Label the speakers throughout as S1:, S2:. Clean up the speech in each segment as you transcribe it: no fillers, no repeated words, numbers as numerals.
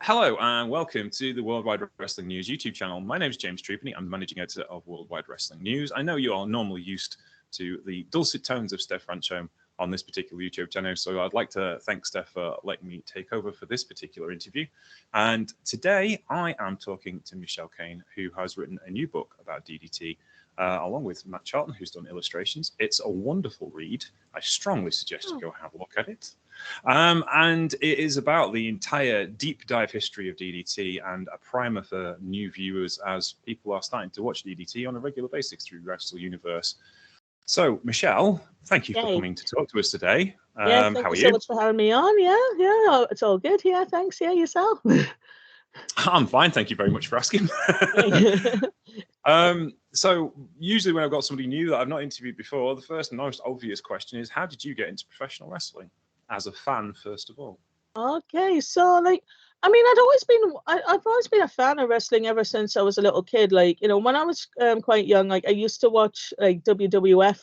S1: Hello and welcome to the Worldwide Wrestling News YouTube channel. My name is James Truepenny. I'm the managing editor of Worldwide Wrestling News. I know you are normally used to the dulcet tones of Steph Ranchome on this particular YouTube channel, so I'd like to thank Steph for letting me take over for this particular interview. And today I am talking to Michelle Cain, who has written a new book about DDT, along with Matt Charlton, who's done illustrations. It's a wonderful read. I strongly suggest you go have a look at it. And it is about the entire deep dive history of DDT and a primer for new viewers as people are starting to watch DDT on a regular basis through Wrestle Universe. So, Michelle, thank you for coming to talk to us today.
S2: Thank you so much for having me on. Yeah, it's all good. Yeah, thanks. Yeah, yourself?
S1: I'm fine. Thank you very much for asking. So usually when I've got somebody new that I've not interviewed before, the first and most obvious question is, how did you get into professional wrestling? As a fan, first of all.
S2: Okay, so I've always been a fan of wrestling ever since I was a little kid. When I was quite young, I used to watch WWF,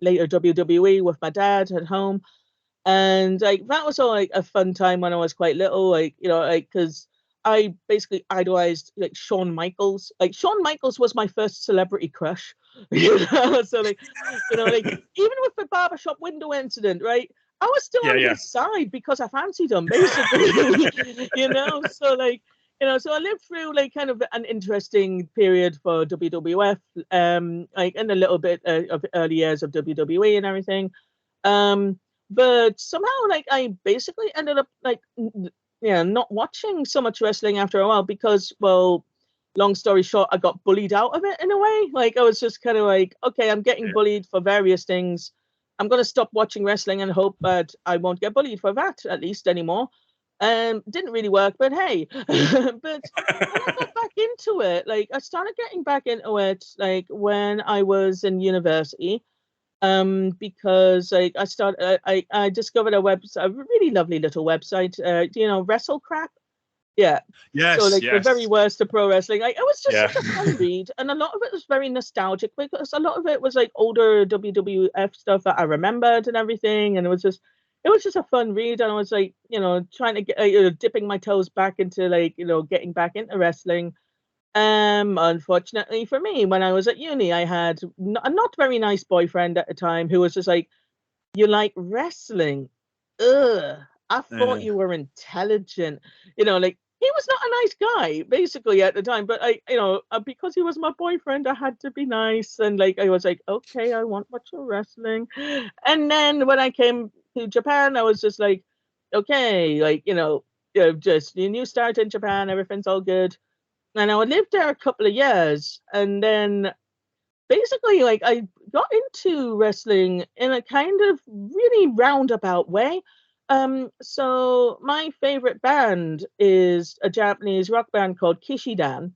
S2: later WWE with my dad at home, and that was all a fun time when I was quite little. Because I basically idolized Shawn Michaels. Shawn Michaels was my first celebrity crush. So even with the barbershop window incident, right? I was still on his side because I fancied him, basically. So I lived through kind of an interesting period for WWF, and a little bit of early years of WWE and everything. But somehow I basically ended up not watching so much wrestling after a while because, well, long story short, I got bullied out of it in a way. I was just kind of okay, I'm getting bullied for various things. I'm going to stop watching wrestling and hope that I won't get bullied for that, at least, anymore. Didn't really work, but hey. But when I got back into it, I started getting back into it, when I was in university. Because I discovered a really lovely little website. Do you know Wrestle Crap? Yeah.
S1: Yes.
S2: So the very worst of pro wrestling. It was just such a fun read, and a lot of it was very nostalgic because a lot of it was older WWF stuff that I remembered and everything, and it was just a fun read, and I was trying to get dipping my toes back into getting back into wrestling. Unfortunately for me, when I was at uni, I had a not very nice boyfriend at the time who was just "You like wrestling? Ugh. I thought you were intelligent." He was not a nice guy, basically, at the time. But because he was my boyfriend, I had to be nice. And I was okay, I want much of wrestling. And then when I came to Japan, I was just okay, just a new start in Japan, everything's all good. And I lived there a couple of years, and then basically, I got into wrestling in a kind of really roundabout way. So my favorite band is a Japanese rock band called Kishidan.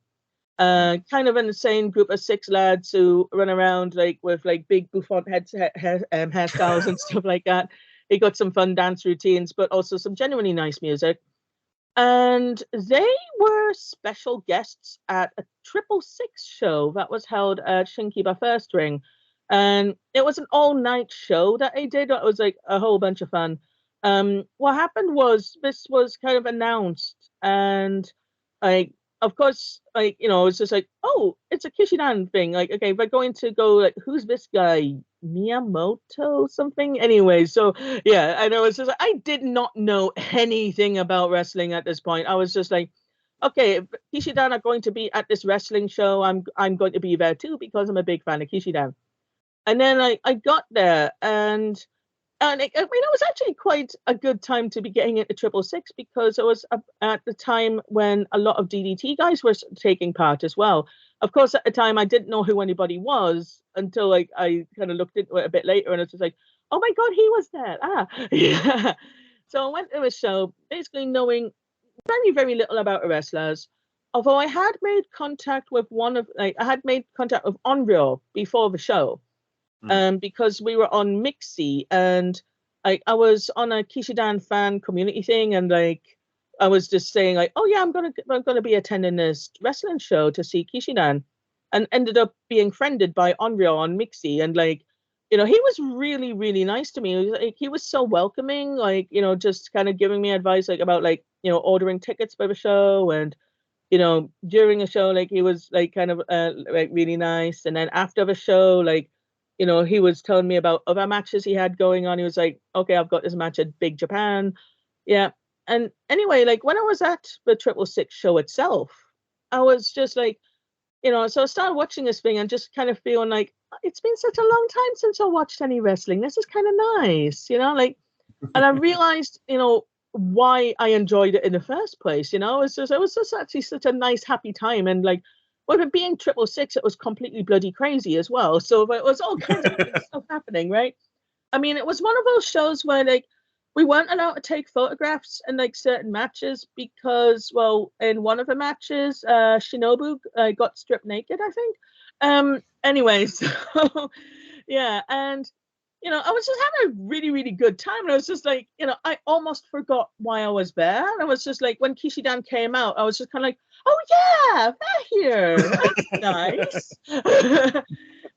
S2: Kind of an insane group of 6 lads who run around with big bouffant hairstyles and stuff like that. They got some fun dance routines, but also some genuinely nice music. And they were special guests at a 666 show that was held at Shinkiba First Ring. And it was an all-night show that they did. It was a whole bunch of fun. What happened was this was kind of announced, and of course, it's just oh, it's a Kishidan thing. Okay, we're going to go, who's this guy? Miyamoto something? Anyway, so yeah, I know it's just I did not know anything about wrestling at this point. I was just okay, if Kishidan are going to be at this wrestling show, I'm going to be there too because I'm a big fan of Kishidan. And then I got there, and it was actually quite a good time to be getting into 666 because it was at the time when a lot of DDT guys were taking part as well. Of course, at the time, I didn't know who anybody was until I kind of looked into it a bit later, and it's just oh my God, he was there. Yeah. So I went to a show basically knowing very, very little about the wrestlers. Although I had made contact with I had made contact with Onryo before the show. Because we were on Mixi, and I was on a Kishidan fan community thing, and I was just saying oh yeah, I'm gonna be attending this wrestling show to see Kishidan, and ended up being friended by Onryo on Mixi, and he was really, really nice to me. He was so welcoming, just kind of giving me advice about ordering tickets for the show, and during a show, like, he was like kind of like really nice. And then after the show, like, he was telling me about other matches he had going on. He was like, okay, I've got this match at Big Japan. Yeah. And anyway, like, when I was at the 666 show itself, I was just like, so I started watching this thing and just kind of feeling like, it's been such a long time since I watched any wrestling. This is kind of nice, like, and I realized, why I enjoyed it in the first place. It was just actually such a nice, happy time. And like, with it being 666, it was completely bloody crazy as well. So it was all kinds of stuff happening, right? I mean, it was one of those shows where, like, we weren't allowed to take photographs in like certain matches because, well, in one of the matches, Shinobu got stripped naked, I think. Anyway, so yeah, and I was just having a really, really good time. And I was just like, I almost forgot why I was there. And I was just like, when Kishidan came out, I was just kind of like, oh yeah, they're here. That's nice.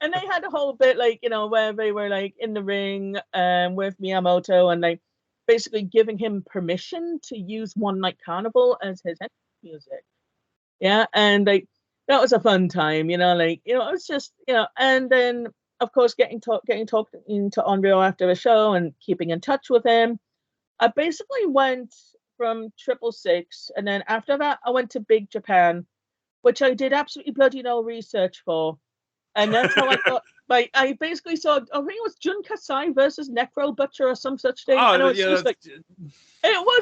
S2: And they had a whole bit like, where they were like in the ring with Miyamoto and like basically giving him permission to use One Night Carnival as his entrance music. Yeah. And like, that was a fun time, like, it was just, and then of course, getting talking to Andrea after the show and keeping in touch with him. I basically went from 666, and then after that, I went to Big Japan, which I did absolutely bloody no research for, and that's how I got. Like, I basically saw, I think it was Jun Kasai versus Necro Butcher or some such thing, and it was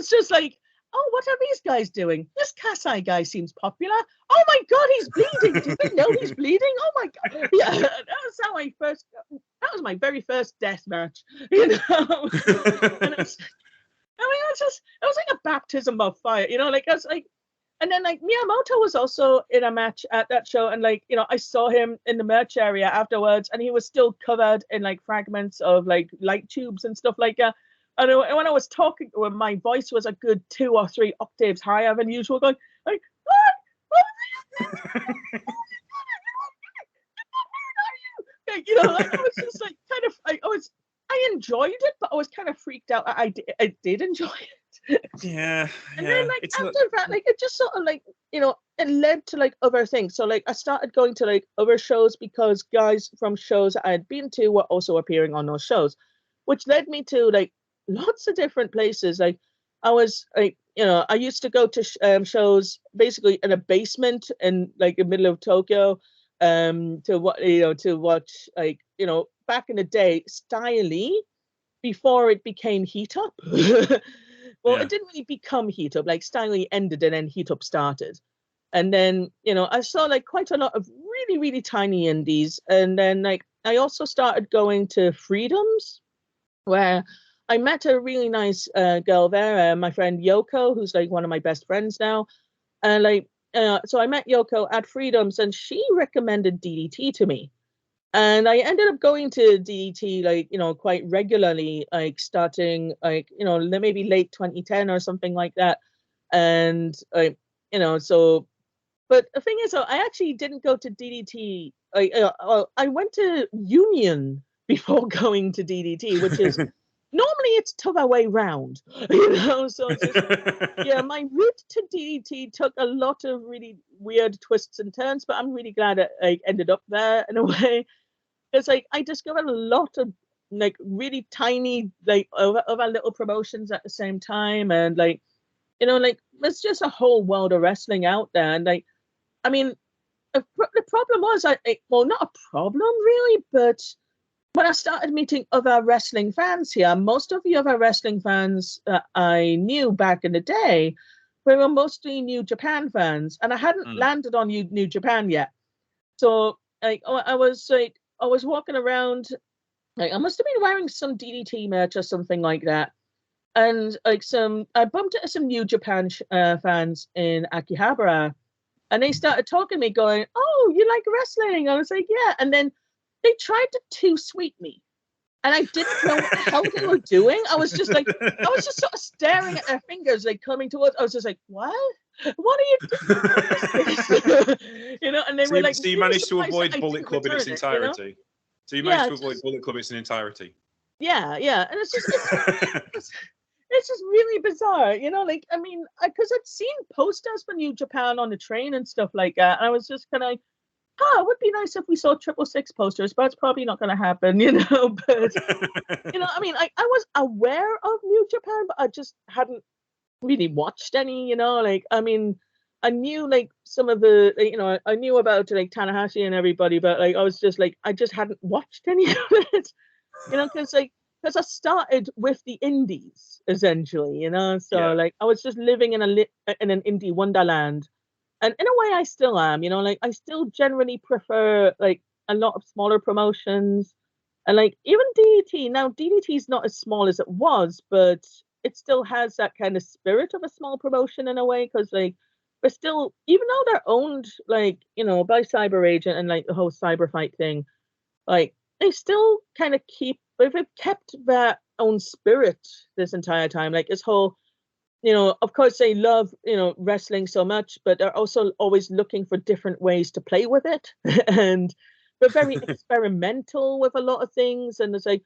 S2: just like, oh, what are these guys doing? This Kasai guy seems popular. Oh my God, he's bleeding. Do you know he's bleeding? Oh my God. Yeah, that was my very first death match, And it was like a baptism of fire, like, I was like, and then like Miyamoto was also in a match at that show. And like, I saw him in the merch area afterwards and he was still covered in like fragments of like light tubes and stuff like that. And when I was talking to him, my voice was a good 2 or 3 octaves higher than usual, going like, what? Like, I was just like kind of, I enjoyed it, but I was kind of freaked out. I did enjoy it.
S1: Yeah.
S2: And then like after that, like, it just sort of like, it led to like other things. So like I started going to like other shows because guys from shows I had been to were also appearing on those shows, which led me to like lots of different places. Like I was like, I used to go to shows basically in a basement in like the middle of Tokyo, to watch like, back in the day, Styley, before it became Heat Up. Well, It didn't really become Heat Up. Like Styley ended and then Heat Up started. And then, I saw like quite a lot of really, really tiny indies. And then like I also started going to Freedoms, where I met a really nice girl there, my friend Yoko, who's like one of my best friends now. And like, so I met Yoko at Freedoms and she recommended DDT to me. And I ended up going to DDT like, quite regularly, like starting like, maybe late 2010 or something like that. And so, but the thing is, I actually didn't go to DDT. I went to Union before going to DDT, which is normally it's the other way round, So it's just, yeah, my route to DDT took a lot of really weird twists and turns, but I'm really glad I ended up there in a way. Because like I discovered a lot of like really tiny like other little promotions at the same time, and like like there's just a whole world of wrestling out there. And like, I mean, the problem was well, not a problem really, but when I started meeting other wrestling fans here, most of the other wrestling fans that I knew back in the day were mostly New Japan fans, and I hadn't landed on New Japan yet. So like I was walking around, like I must have been wearing some DDT merch or something like that, and like I bumped into some New Japan fans in Akihabara, and they started talking to me, going, "Oh, you like wrestling?" I was like, "Yeah," and then they tried to too sweet me, and I didn't know what the hell they were doing. I was just sort of staring at their fingers, like coming towards. I was just like, "What? What are you doing?" And they were like,
S1: so you managed to avoid Bullet Club in its entirety. So you managed to avoid Bullet Club in its entirety.
S2: Yeah, and it's just it's just really bizarre, like, I mean, because I'd seen posters for New Japan on the train and stuff like that, and I was just kind of like, it would be nice if we saw 666 posters, but it's probably not going to happen, but I mean, I was aware of New Japan, but I just hadn't really watched any, like, I mean, I knew like some of the, I knew about like Tanahashi and everybody, but like I was just like, I just hadn't watched any of it, because I started with the indies essentially, so like I was just living in an indie wonderland, and in a way I still am, like I still generally prefer like a lot of smaller promotions, and like even DDT. Now DDT is not as small as it was, but it still has that kind of spirit of a small promotion in a way, because like we're still, even though they're owned like by Cyber Agent and like the whole cyber fight thing, like they still kind of they've kept that own spirit this entire time. Like this whole, of course they love, wrestling so much, but they're also always looking for different ways to play with it. And they're very experimental with a lot of things. And it's like,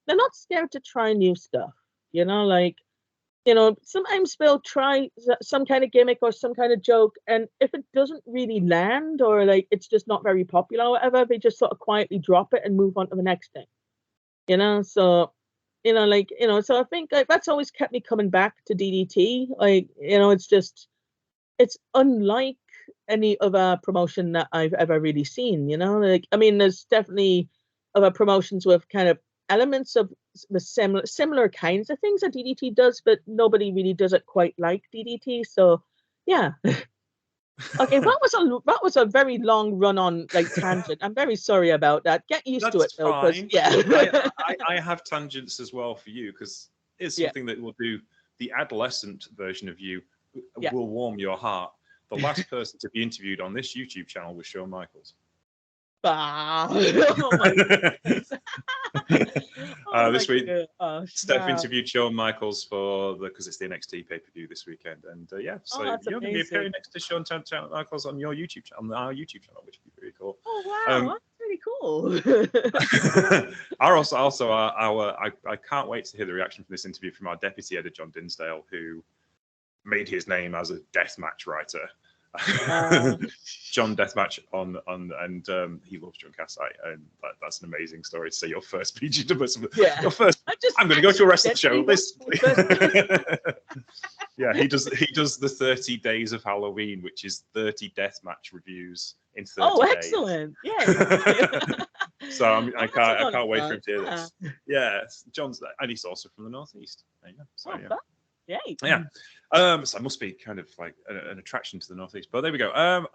S2: they're not scared to try new stuff, like, sometimes they'll try some kind of gimmick or some kind of joke, and if it doesn't really land, or like it's just not very popular or whatever, they just sort of quietly drop it and move on to the next thing. So like so I think like that's always kept me coming back to DDT. Like it's unlike any other promotion that I've ever really seen. Like I mean, there's definitely other promotions with kind of elements of the similar kinds of things that DDT does, but nobody really does it quite like DDT. So yeah. Okay, that was a very long run on like tangent. I'm very sorry about that. Get used to it though, because
S1: I have tangents as well for you, because it's something that will do. The adolescent version of you will warm your heart. The last person to be interviewed on this YouTube channel was Shawn Michaels.
S2: Oh my
S1: this week, Steph interviewed Shawn Michaels because it's the NXT pay-per-view this weekend, and so you're going to be appearing next to Shawn Michaels on your YouTube channel, on our YouTube channel, which would be really cool.
S2: Oh wow, that's really cool.
S1: I can't wait to hear the reaction from this interview from our deputy editor John Dinsdale, who made his name as a deathmatch writer. John Deathmatch and he loves John Cassai, and that's an amazing story to say your first PGW. Your first. I'm going to go to a wrestling show. He does the 30 days of Halloween, which is 30 deathmatch reviews in 30 days.
S2: Oh, excellent! Yeah.
S1: So I can't wait for him to hear this. Yeah, John's, and he's also from the Northeast. There you go. So, yeah. So I must be kind of like an attraction to the Northeast. But there we go. I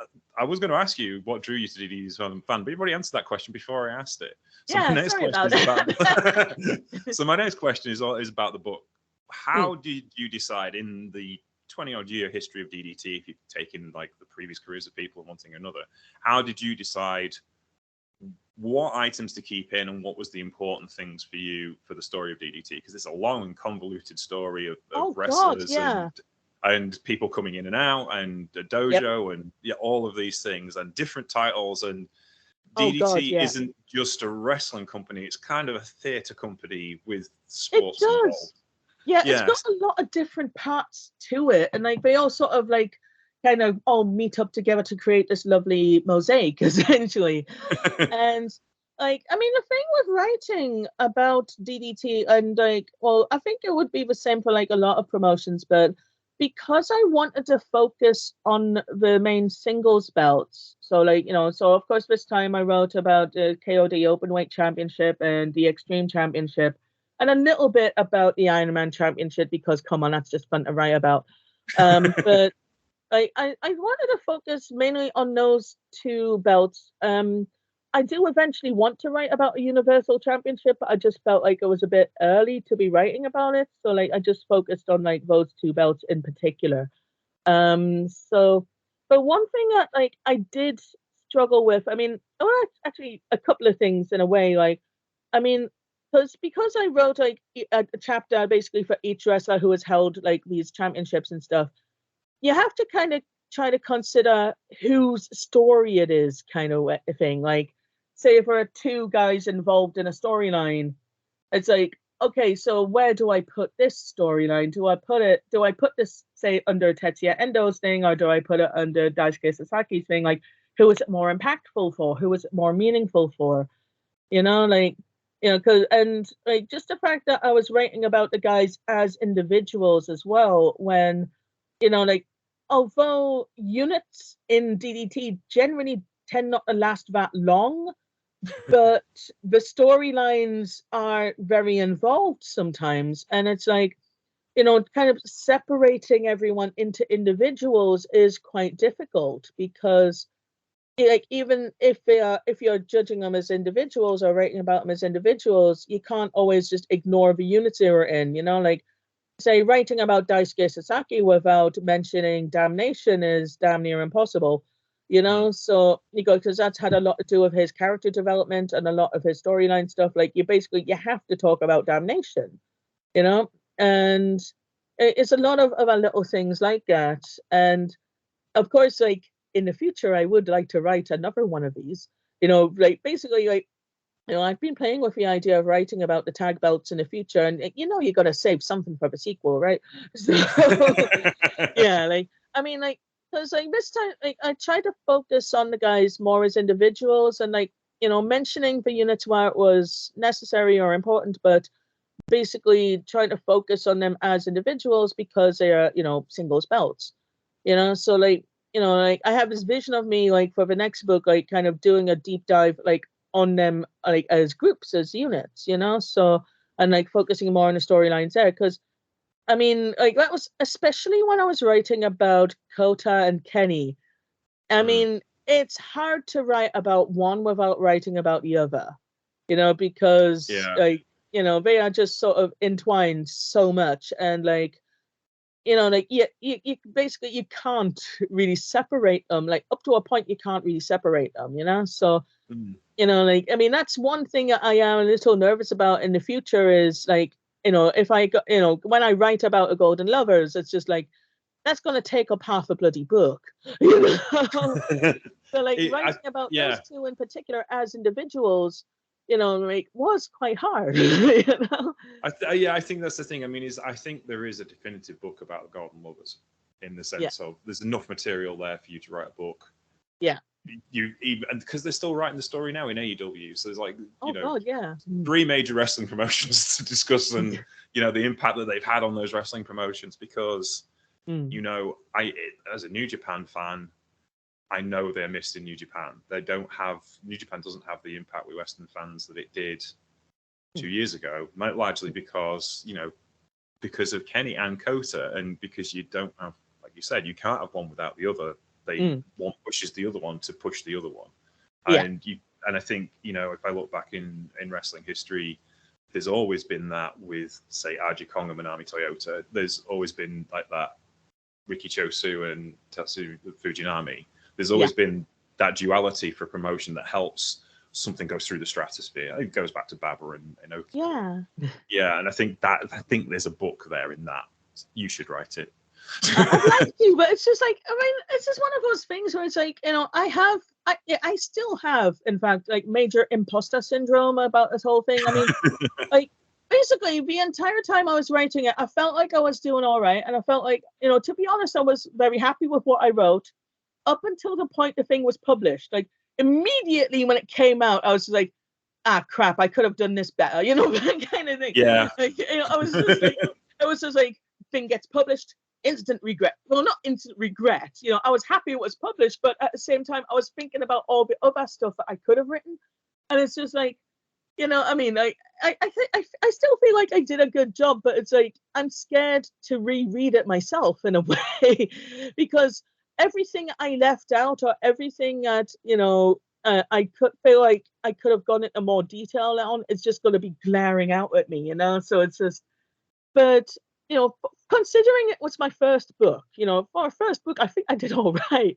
S1: was going to ask you what drew you to DDT as a fan, but you've already answered that question before I asked it. So my next question is about. So my next question is about the book. How did you decide in the 20-odd year history of DDT, if you've taken like the previous careers of people and one thing or another, how did you decide what items to keep in and what was the important things for you for the story of DDT? Because it's a long and convoluted story of wrestlers and people coming in and out, and a dojo and all of these things and different titles, and DDT isn't just a wrestling company, it's kind of a theatre company with sports involved.
S2: It's got a lot of different parts to it, and like they all sort of like kind of all meet up together to create this lovely mosaic essentially. And like, I mean, the thing with writing about DDT, and like, well, I think it would be the same for like a lot of promotions, but because I wanted to focus on the main singles belts, so like, so of course this time I wrote about the KOD Openweight Championship and the Extreme Championship, and a little bit about the Ironman Championship, because come on, that's just fun to write about. But I wanted to focus mainly on those two belts. I do eventually want to write about a Universal Championship, but I just felt like it was a bit early to be writing about it. So like I just focused on like those two belts in particular. So but one thing that like I did struggle with, I mean, actually a couple of things in a way, like, I mean, because I wrote like a chapter basically for each wrestler who has held like these championships and stuff, you have to kind of try to consider whose story it is, kind of thing. Like, say if there are two guys involved in a storyline, it's like, okay, so where do I put this storyline? Do I put this, say, under Tetsuya Endo's thing, or do I put it under Daisuke Sasaki's thing? Like, who is it more impactful for? Who is it more meaningful for? Like, and like just the fact that I was writing about the guys as individuals as well, when, like, although units in DDT generally tend not to last that long, but the storylines are very involved sometimes. And it's like, kind of separating everyone into individuals is quite difficult because, like, even if you're judging them as individuals or writing about them as individuals, you can't always just ignore the units they were in. Like, say, writing about Daisuke Sasaki without mentioning Damnation is damn near impossible. So because that's had a lot to do with his character development and a lot of his storyline stuff. Like, you have to talk about Damnation. And it's a lot of other little things like that. And of course, like, in the future, I would like to write another one of these. Like, basically, like, I've been playing with the idea of writing about the tag belts in the future, and you got to save something for the sequel, right? So, yeah, like, I mean, like, because like this time, like, I try to focus on the guys more as individuals, and like, mentioning the units where it was necessary or important, but basically trying to focus on them as individuals because they are, singles belts. So like, like, I have this vision of me, like, for the next book, like, kind of doing a deep dive, like, on them, like, as groups, as units, so, and like focusing more on the storylines there, because I mean, like, that was especially when I was writing about Kota and Kenny. I mean, it's hard to write about one without writing about the other, because like, they are just sort of entwined so much, and like, like, you basically, you can't really separate them. Like, up to a point, you can't really separate them, so, like, I mean, that's one thing I am a little nervous about in the future is, like, if I go, when I write about a Golden Lovers, it's just like, that's going to take up half a bloody book. So like, writing about those two in particular as individuals, like, was quite hard.
S1: I think that's the thing. I mean, I think there is a definitive book about the Golden Lovers, in the sense of there's enough material there for you to write a book.
S2: Yeah.
S1: You even, and because they're still writing the story now in AEW, so there's like,
S2: God, yeah,
S1: 3 major wrestling promotions to discuss, and the impact that they've had on those wrestling promotions. Because as a New Japan fan, I know they're missed in New Japan. New Japan doesn't have the impact with Western fans that it did 2 years ago, largely because because of Kenny and Kota, and because you don't have, like you said, you can't have one without the other. One pushes the other one to push the other one. And I think, if I look back in wrestling history, there's always been that with, say, Aji Kong and Manami Toyota. There's always been like that, Riki Chosu and Tatsu Fujinami. There's always been that duality for promotion that helps something go through the stratosphere. It goes back to Baba and Oki. Yeah, and I think there's a book there in that. You should write it.
S2: I'd like to, but it's just like, I mean, it's just one of those things where it's like, I still have, in fact, like, major imposter syndrome about this whole thing. I mean, like, basically the entire time I was writing it, I felt like I was doing all right, and I felt like, to be honest, I was very happy with what I wrote up until the point the thing was published. Like, immediately when it came out, I was like, crap, I could have done this better, that kind of thing.
S1: Yeah.
S2: Like, I was just like, thing gets published, instant regret. Well, not instant regret. I was happy it was published, but at the same time, I was thinking about all the other stuff that I could have written, and it's just like, I mean, like, I still feel like I did a good job, but it's like, I'm scared to reread it myself in a way, because everything I left out, or everything that I could feel like I could have gone into more detail on, it's just going to be glaring out at me, So it's just, but considering it was my first book, for a first book, I think I did all right.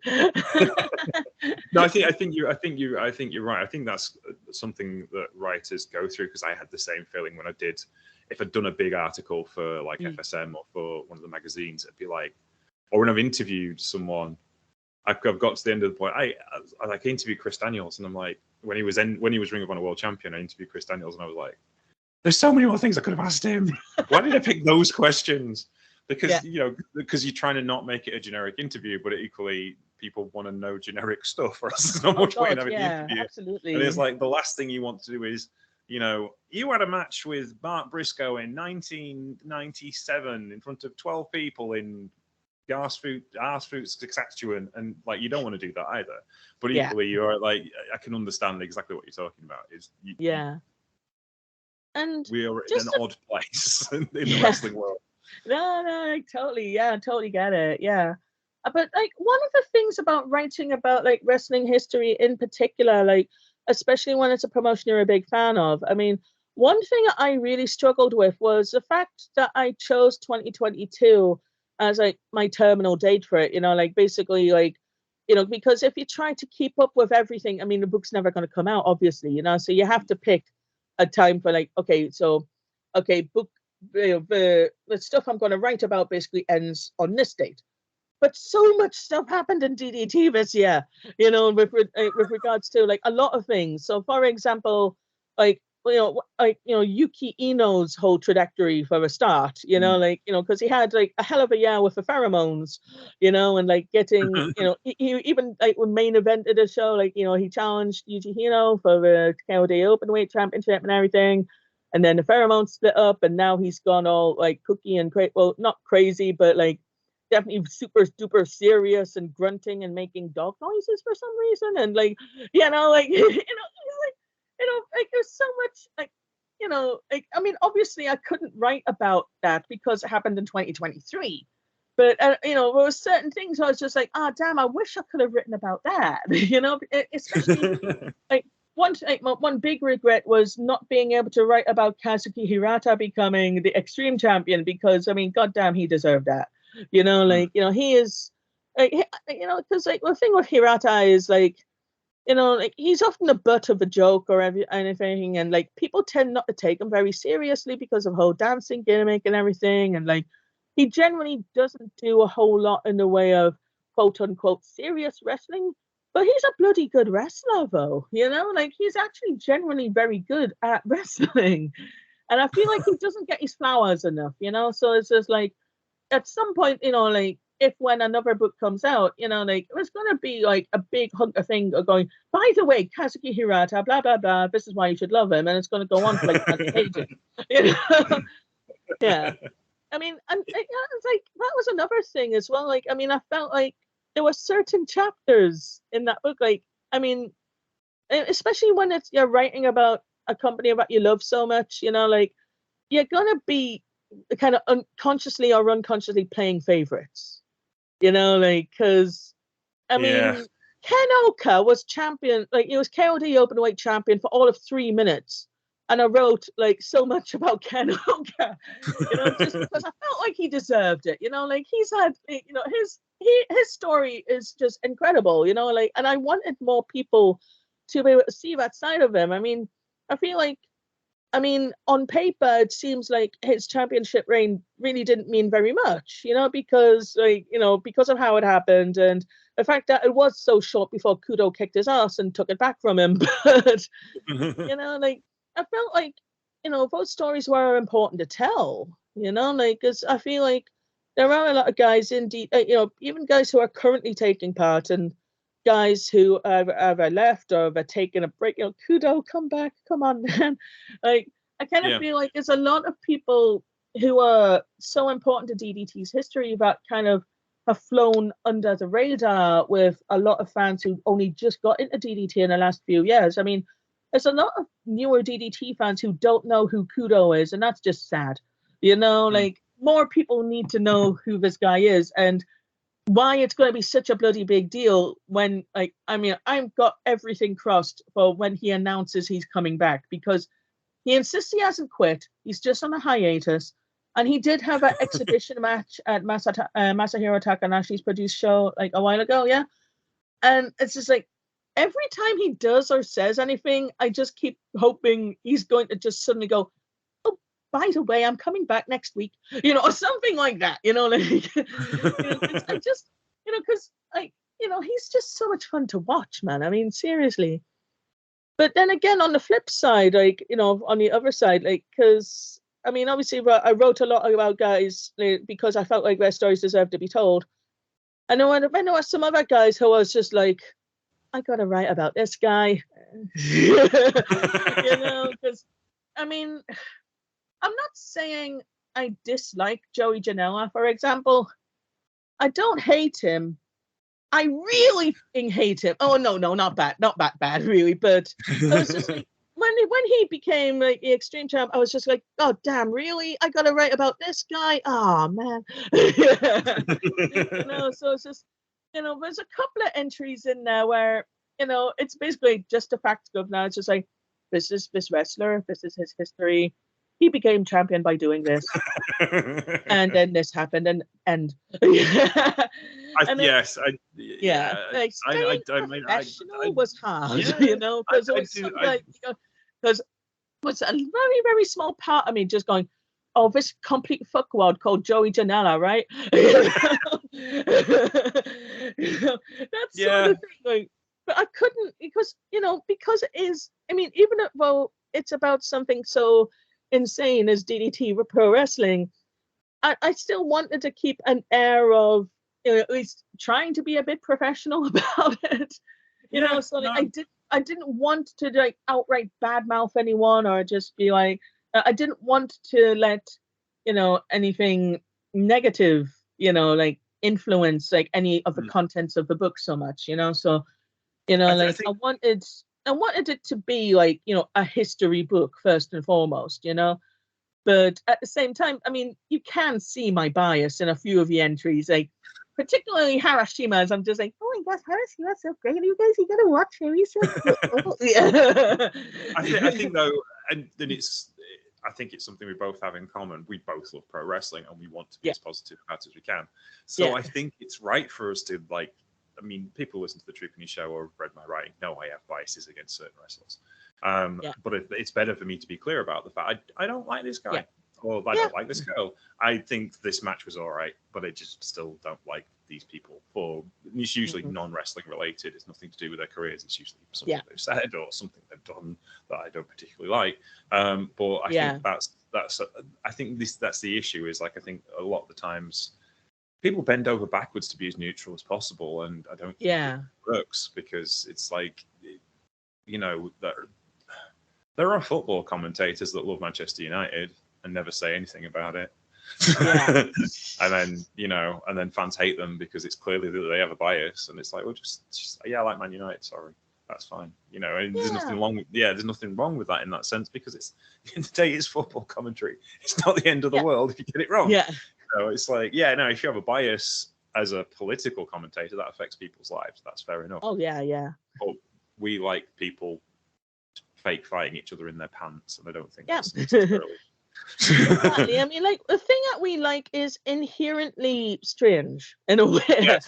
S1: No, I think you're right. I think that's something that writers go through, because I had the same feeling when if I'd done a big article for like FSM or for one of the magazines, it'd be like, or when I've interviewed someone, I've got to the end of the point. I like interviewed Chris Daniels, and I'm like, when he was Ring of Honor World Champion, I interviewed Chris Daniels, and I was like, There's so many more things I could have asked him. Why did I pick those questions? Because because you're trying to not make it a generic interview, but equally people want to know generic stuff, or else there's not much point in having the interview.
S2: Absolutely.
S1: And it's like the last thing you want to do is, you had a match with Bart Briscoe in 1997 in front of 12 people in Arsfoot Saskatchewan, and like you don't want to do that either. But equally, you're like, I can understand exactly what you're talking about.
S2: And
S1: we are in an odd place in the wrestling world.
S2: No, I totally get it. Yeah. But like one of the things about writing about like wrestling history in particular, like especially when it's a promotion you're a big fan of. I mean, one thing I really struggled with was the fact that I chose 2022 as like my terminal date for it, like basically like, because if you try to keep up with everything, I mean, the book's never going to come out, obviously, so you have to pick a time for like, book, the stuff I'm going to write about basically ends on this date. But so much stuff happened in DDT this year, with regards to like a lot of things. So, for example, Yuki Ino's whole trajectory for a start, because he had like a hell of a year with the pheromones, and like getting, he even like when main evented the show, like, he challenged Yuji Hino for the KOD Openweight Championship and everything. And then the pheromones split up, and now he's gone all like cookie and well, not crazy, but like definitely super duper serious and grunting and making dog noises for some reason. And like, there's so much I mean, obviously I couldn't write about that because it happened in 2023. But there were certain things I was just like, damn, I wish I could have written about that. Especially like one big regret was not being able to write about Kazuki Hirata becoming the Extreme Champion, because I mean, goddamn, he deserved that. He is like, because like the thing with Hirata is like, like he's often the butt of a joke or anything, and like people tend not to take him very seriously because of whole dancing gimmick and everything, and like he generally doesn't do a whole lot in the way of quote unquote serious wrestling. But he's a bloody good wrestler, though. Like he's actually genuinely very good at wrestling, and I feel like he doesn't get his flowers enough. So it's just like at some point, like if when another book comes out, like there's gonna be like a big hunker thing going, by the way, Kazuki Hirata, blah blah blah, this is why you should love him, and it's gonna go on for like 20 pages. Yeah. I mean, and it's like that was another thing as well. Like, I mean, I felt like there were certain chapters in that book, like, I mean, especially when you're writing about a company that you love so much, like you're gonna be kind of unconsciously or unconsciously playing favorites, like, because I mean, Ken Oka was champion, like he was KOD Openweight champion for all of 3 minutes, and I wrote like so much about Ken Oka, just because I felt like he deserved it, like he's had, his story is just incredible, like, and I wanted more people to be able to see that side of him. I mean, I feel like, on paper, it seems like his championship reign really didn't mean very much, because because of how it happened and the fact that it was so short before Kudo kicked his ass and took it back from him. But, like, I felt like, those stories were important to tell, like, because I feel like there are a lot of guys indeed, even guys who are currently taking part and guys who have either left or have taken a break. Kudo, come back, come on, man. Like, I kind of feel like there's a lot of people who are so important to DDT's history that kind of have flown under the radar with a lot of fans who only just got into DDT in the last few years. I mean, there's a lot of newer DDT fans who don't know who Kudo is, and that's just sad. Like, more people need to know who this guy is and why it's going to be such a bloody big deal when, like, I mean, I've got everything crossed for when he announces he's coming back, because he insists he hasn't quit. He's just on a hiatus. And he did have an exhibition match at Masahiro Takanashi's produced show like a while ago, yeah? And it's just like, every time he does or says anything, I just keep hoping he's going to just suddenly go, oh, by the way, I'm coming back next week, or something like that, like, I just, because, like, he's just so much fun to watch, man. I mean, seriously. But then again, on the flip side, like, on the other side, like, because I mean, obviously, I wrote a lot about guys like, because I felt like their stories deserved to be told. I know some other guys who was just like, I gotta write about this guy, because I mean, I'm not saying I dislike Joey Janela, for example. I don't hate him. I really hate him. Oh no, not that bad, really. But I was just like, when he became like the Extreme Champ, I was just like, oh damn, really? I gotta write about this guy. Oh man, So it's just, there's a couple of entries in there where it's basically just a fact of now. It's just like, this is this wrestler, this is his history. He became champion by doing this, and then this happened, and
S1: yes,
S2: like staying professional was hard, because it was something like, because was a very, very small part of me just going, oh, this complete fuckwad called Joey Janela, right? That's sort of thing. Like, but I couldn't, because it is. I mean, even though it's about something so insane as DDT Pro Wrestling, I still wanted to keep an air of at least trying to be a bit professional about it. So no. I didn't want to like outright badmouth anyone or just be like, I didn't want to let anything negative like influence like any of the contents of the book so much. So I wanted it to be like a history book first and foremost. But at the same time, I mean, you can see my bias in a few of the entries, like particularly Harashima's. I'm just like, oh my gosh, Harashima's so great. You guys, you gotta watch him. He's so cool. Yeah.
S1: I think though, and then I think it's something we both have in common. We both love pro wrestling, and we want to be as positive about it as we can. So I think it's right for us to like. I mean, people listen to the Truepenny show or read my writing know I have biases against certain wrestlers. But it's better for me to be clear about the fact I don't like this guy or I don't like this girl. I think this match was all right, but I just still don't like these people. It's usually non-wrestling related. It's nothing to do with their careers. It's usually something they've said or something they've done that I don't particularly like. But I think that's the issue. Is like I think a lot of the times people bend over backwards to be as neutral as possible, and I don't think it works because it's like there are football commentators that love Manchester United and never say anything about it. and then fans hate them because it's clearly that they have a bias, and it's like, well, just I like Man United, sorry, that's fine. And there's nothing wrong. There's nothing wrong with that in that sense because it's in the day it's football commentary. It's not the end of the world if you get it wrong. So it's like, if you have a bias as a political commentator that affects people's lives, that's fair enough.
S2: Oh yeah.
S1: But we like people fake fighting each other in their pants, and I don't think that's necessarily.
S2: Exactly. I mean, like the thing that we like is inherently strange in a way.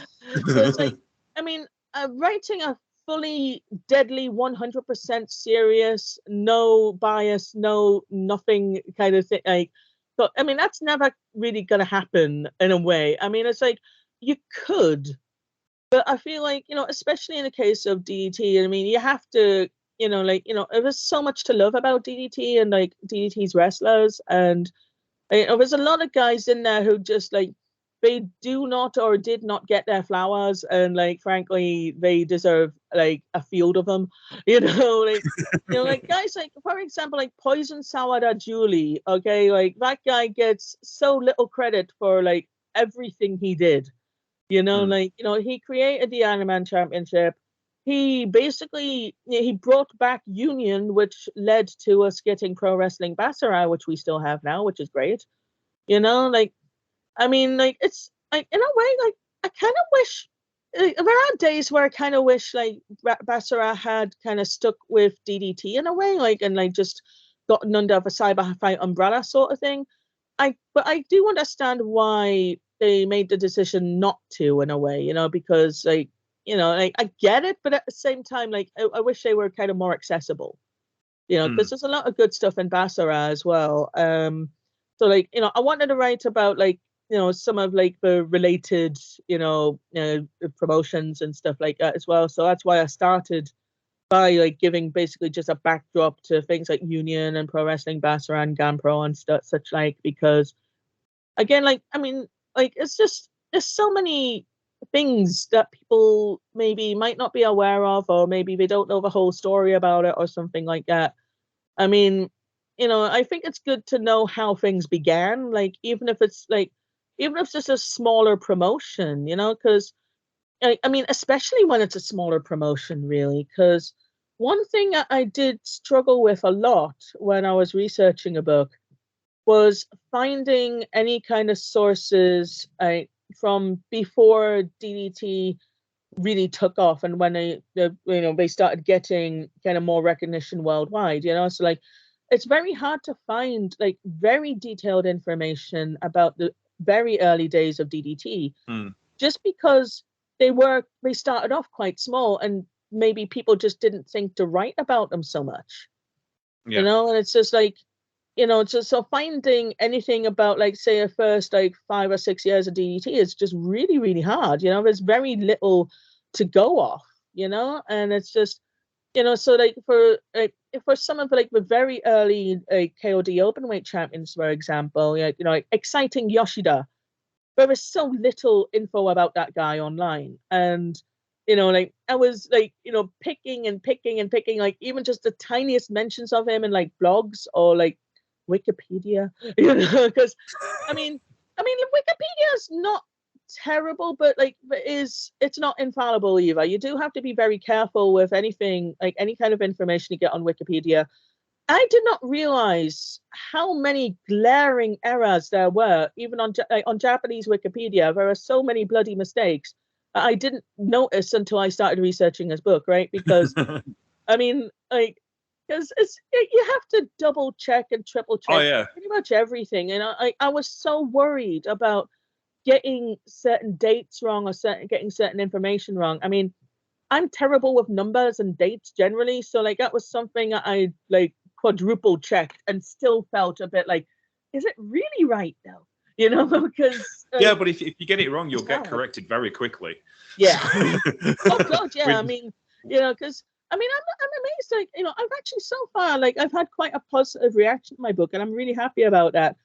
S2: So it's like, I mean, writing a fully deadly 100% serious, no bias, no nothing kind of thing, like, so I mean that's never really gonna happen in a way. I mean, it's like you could, but I feel like especially in the case of DDT, I mean, you have to there's so much to love about DDT and like DDT's wrestlers, and there's a lot of guys in there who just like they do not or did not get their flowers, and like frankly they deserve like a field of them. Like guys like, for example, like Poison Sawada Julie. Okay, like that guy gets so little credit for like everything he did. He created the Iron Man Championship. He basically he brought back Union, which led to us getting Pro Wrestling Basara, which we still have now, which is great. I mean, like it's like in a way, like I kind of wish there are days where I kind of wish like Basara had kind of stuck with DDT in a way, like and like just gotten under the cyber fight umbrella sort of thing. But I do understand why they made the decision not to in a way, because like. Like I get it, but at the same time, like I wish they were kind of more accessible, because there's a lot of good stuff in Basara as well. So like, I wanted to write about like, some of like the related, promotions and stuff like that as well. So that's why I started by like giving basically just a backdrop to things like Union and Pro Wrestling Basra and GAMPRO and such like, because again, like, I mean, like, it's just, there's so many things that people maybe might not be aware of, or maybe they don't know the whole story about it or something like that. I mean, I think it's good to know how things began, like, even if it's just a smaller promotion, because I mean, especially when it's a smaller promotion, really, because one thing I did struggle with a lot when I was researching a book was finding any kind of sources from before DDT really took off, and when they started getting kind of more recognition worldwide. So like, it's very hard to find like very detailed information about the very early days of DDT, just because they started off quite small, and maybe people just didn't think to write about them so much. And it's just like, so finding anything about, like, say, a first like 5 or 6 years of DDT is just really, really hard. There's very little to go off, and it's just, so like for some of like the very early KOD openweight champions, for example, like exciting Yoshida, there is so little info about that guy online, and like I was like picking and picking and picking, like even just the tiniest mentions of him in like blogs or like Wikipedia, because I mean Wikipedia is not terrible, but like it's not infallible either. You do have to be very careful with anything, like any kind of information you get on Wikipedia. I did not realize how many glaring errors there were, even on Japanese Wikipedia. There are so many bloody mistakes I didn't notice until I started researching this book, right? Because I mean, like, because you have to double check and triple check pretty much everything, and I was so worried about getting certain dates wrong or getting certain information wrong. I mean, I'm terrible with numbers and dates generally, so like that was something I like quadruple checked and still felt a bit like, is it really right though? Because
S1: but if you get it wrong, you'll get corrected very quickly.
S2: Yeah. Oh God, yeah. I mean, because I mean, I'm amazed. Like, I've actually so far, like, I've had quite a positive reaction to my book, and I'm really happy about that.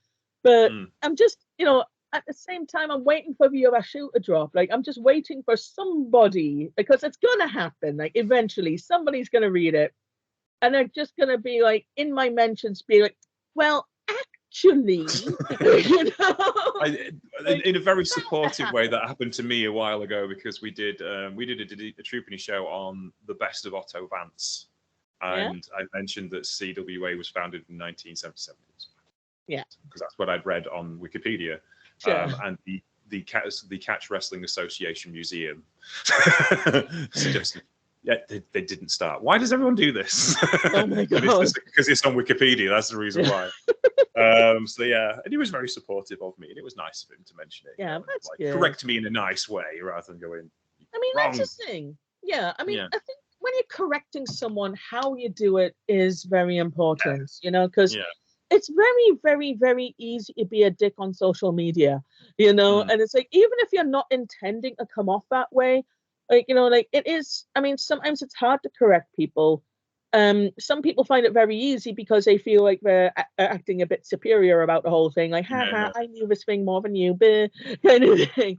S2: But I'm just, at the same time, I'm waiting for the other shoe to drop. Like, I'm just waiting for somebody, because it's gonna happen. Like, eventually, somebody's gonna read it, and they're just gonna be like, in my mentions, be like, well, actually,
S1: in a very supportive way, that happened to me a while ago, because we did a Truepenny show on the best of Otto Vance, and I mentioned that CWA was founded in 1977.
S2: Yeah,
S1: because that's what I'd read on Wikipedia.
S2: Sure.
S1: And the Catch Wrestling Association Museum suggested. Yeah, they didn't start. Why does everyone do this?
S2: Oh my God!
S1: Because it's on Wikipedia. That's the reason why. So yeah, and he was very supportive of me, and it was nice of him to mention it.
S2: Yeah, that's good.
S1: Correct me in a nice way rather than going.
S2: I mean,
S1: wrong.
S2: That's the thing. Yeah, I mean, I think when you're correcting someone, how you do it is very important. Because it's very, very, very easy to be a dick on social media. And it's like, even if you're not intending to come off that way, like, like it is. I mean, sometimes it's hard to correct people. Some people find it very easy because they feel like they're acting a bit superior about the whole thing, like, haha, I knew this thing more than you, kind of thing.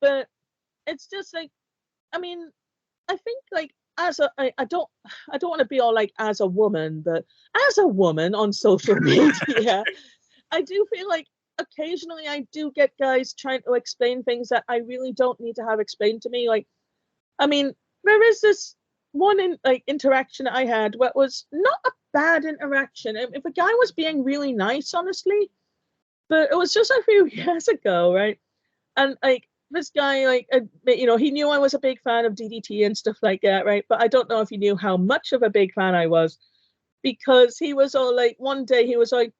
S2: But it's just like, I mean, I think like I don't want to be all like as a woman, but as a woman on social media, I do feel like occasionally I do get guys trying to explain things that I really don't need to have explained to me. Like, I mean, there is this one interaction I had where it was not a bad interaction. If a guy was being really nice, honestly, but it was just a few years ago, right? And like this guy, like, he knew I was a big fan of DDT and stuff like that, right? But I don't know if he knew how much of a big fan I was, because he was all like, one day he was like,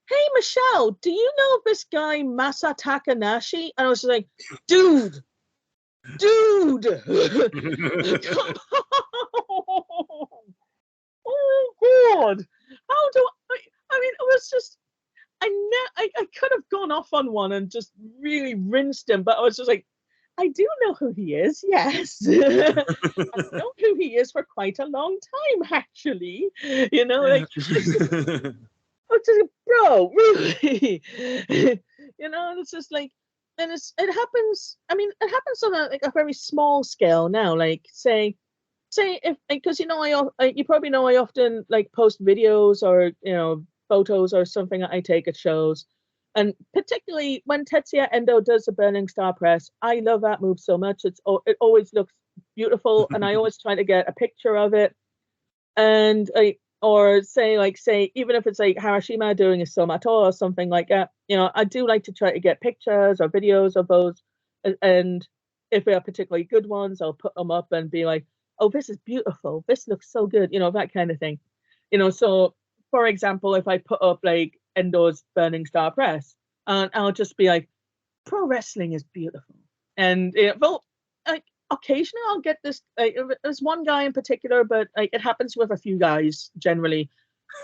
S2: hey, Michelle, do you know this guy Masa Takanashi? And I was just like, dude, come on. Oh God, how do I mean, it was just, I could have gone off on one and just really rinsed him, but I was just like, I do know who he is. Yes, I've known who he is for quite a long time, actually. You know,
S1: Yeah.
S2: like it's just, bro, really. You know, and it's just like, and it happens. I mean, it happens on a very small scale now. Like, say if because you probably know I often like post videos or photos or something that I take at shows, and particularly when Tetsuya Endo does the Burning Star press, I love that move so much. It always looks beautiful, and I always try to get a picture of it. And or say even if it's like Harashima doing a Somato or something like that, I do like to try to get pictures or videos of those, and if they are particularly good ones, I'll put them up and be like, oh, this is beautiful, this looks so good, that kind of thing. So for example, if I put up like Endo's Burning Star press, and I'll just be like, pro wrestling is beautiful. And well, like occasionally I'll get this. There's one guy in particular, but like it happens with a few guys generally.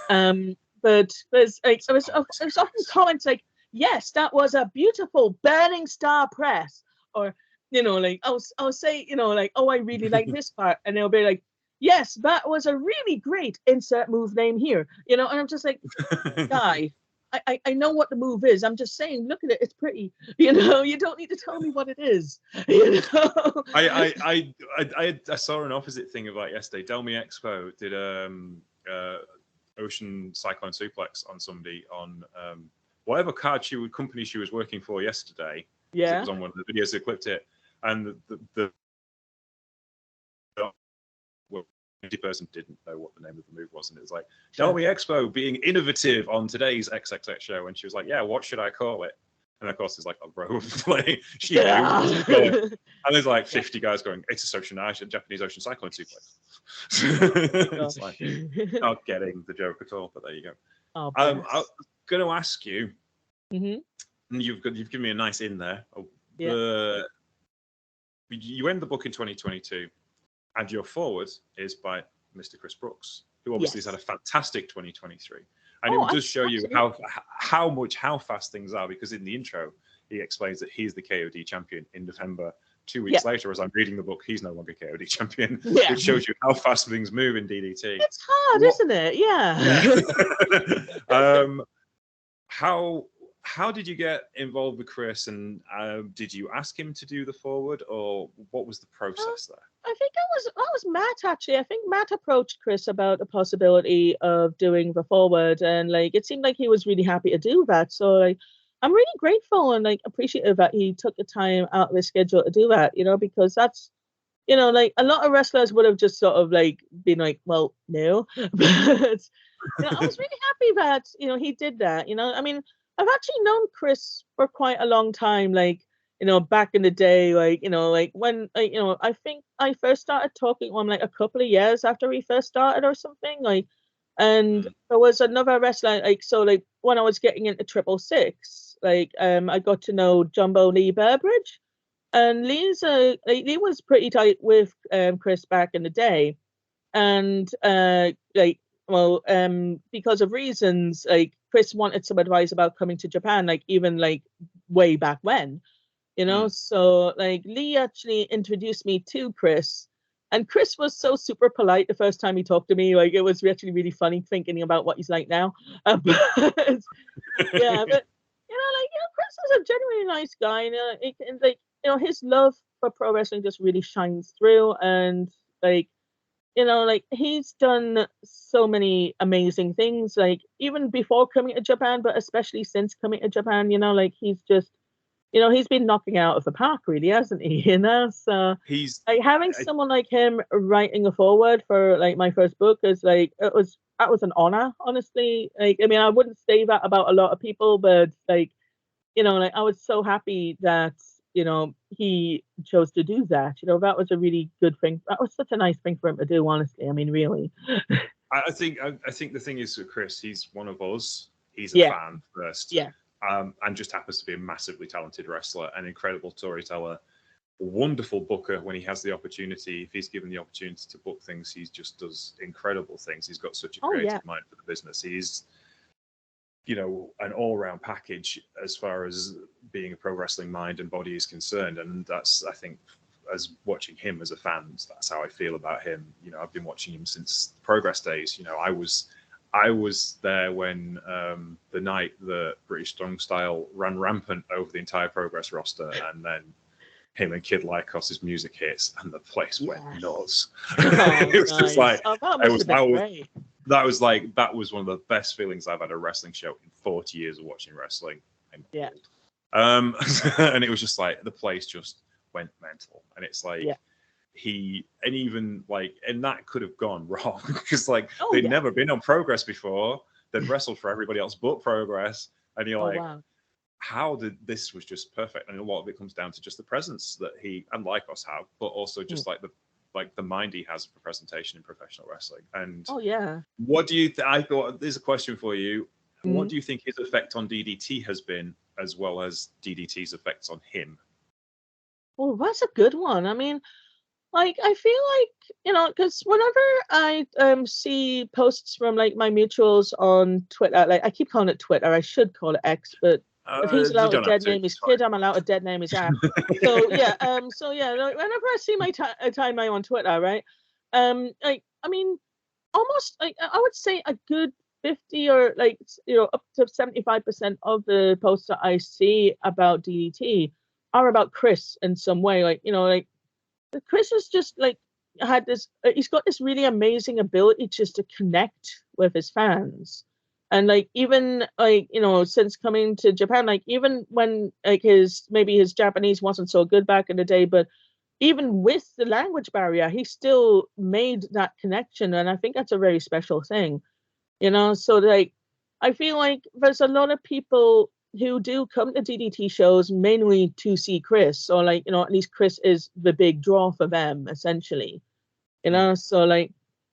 S2: But there's like there's often comments like, "Yes, that was a beautiful Burning Star press," or like I'll say like, "Oh, I really like this part," and they'll be like, "Yes, that was a really great insert move name here," and I'm just like, guy. I know what the move is. I'm just saying, look at it. It's pretty. You don't need to tell me what it is.
S1: I saw an opposite thing of like yesterday. Delmi Expo did ocean cyclone suplex on somebody on whatever company she was working for yesterday.
S2: Yeah.
S1: It was on one of the videos that clipped it, and the person didn't know what the name of the move was, and it was like Delmi Expo being innovative on today's XXX show, and she was like, "Yeah, what should I call it?" And of course, there's like a row of play. She knew. And there's like 50 guys going, "It's a Japanese ocean cyclone suplex." It's like not getting the joke at all, but there you go.
S2: Oh,
S1: I'm going to ask you.
S2: Mm-hmm.
S1: And you've given me a nice in there. You end the book in 2022. And your forward is by Mr. Chris Brooks, who obviously has had a fantastic 2023. And it does show you how fast things are, because in the intro, he explains that he's the KOD champion in November. 2 weeks later, as I'm reading the book, he's no longer KOD champion, which shows you how fast things move in DDT.
S2: It's hard, isn't it? Yeah.
S1: How did you get involved with Chris, and did you ask him to do the forward, or what was the process there?
S2: I think that was Matt, actually. I think Matt approached Chris about the possibility of doing the forward, and like it seemed like he was really happy to do that. So like I'm really grateful and like appreciative that he took the time out of his schedule to do that, because that's like a lot of wrestlers would have just sort of like been like, well, no. But I was really happy that he did that. I mean, I've actually known Chris for quite a long time, like back in the day, like like when I think I first started talking to him like a couple of years after he first started or something, like. And there was another wrestler, like, so like when I was getting into 666, like I got to know Jumbo Lee Burbridge, and Lee was pretty tight with Chris back in the day, and because of reasons, like Chris wanted some advice about coming to Japan, like even like way back when, so like Lee actually introduced me to Chris. And Chris was so super polite the first time he talked to me. Like it was actually really funny thinking about what he's like now. But Chris is a genuinely nice guy. And like his love for pro wrestling just really shines through. And like like he's done so many amazing things. Like even before coming to Japan, but especially since coming to Japan. Like he's just he's been knocking out of the park, really, hasn't he? So
S1: he's
S2: like having someone like him writing a foreword for like my first book is like that was an honor, honestly. Like I mean, I wouldn't say that about a lot of people, but like like I was so happy that he chose to do that. That was a really good thing. That was such a nice thing for him to do, honestly. I mean, really.
S1: I think the thing is with Chris, he's one of us. He's a fan first.
S2: Yeah.
S1: And just happens to be a massively talented wrestler, an incredible storyteller, wonderful booker when he has the opportunity. If he's given the opportunity to book things, he just does incredible things. He's got such a creative mind for the business. an all-round package as far as being a pro wrestling mind and body is concerned. And that's, I think, as watching him as a fan, that's how I feel about him. I've been watching him since Progress days. I was there when the night the British Strong Style ran rampant over the entire Progress roster, and then him and Kid Lykos's music hits, and the place went nuts. It was just like, that was one of the best feelings I've had at a wrestling show in 40 years of watching wrestling.
S2: Yeah.
S1: And it was just like the place just went mental, and it's like and that could have gone wrong because they'd never been on Progress before. They'd wrestled for everybody else but Progress, and you're wow. How did this was just perfect? And a lot of it comes down to just the presence that he and Lykos have, but also just the mind he has for presentation in professional wrestling. And what do you I thought there's a question for you. What do you think his effect on DDT has been, as well as DDT's effects on him?
S2: Well, that's a good one. I mean, I feel like, because whenever I see posts from my mutuals on Twitter, I keep calling it Twitter, I should call it X, but if he's allowed a dead name his kid, I'm allowed a dead name his ass. So whenever I see my timeline on Twitter, right, almost I would say a good 50 or up to 75% of the posts that I see about DDT are about Chris in some way. Chris is just had this. He's got this really amazing ability just to connect with his fans, and even since coming to Japan, even when his Japanese wasn't so good back in the day, but even with the language barrier, he still made that connection, and I think that's a very special thing, So I feel like there's a lot of people who do come to DDT shows mainly to see Chris, or at least Chris is the big draw for them, essentially. So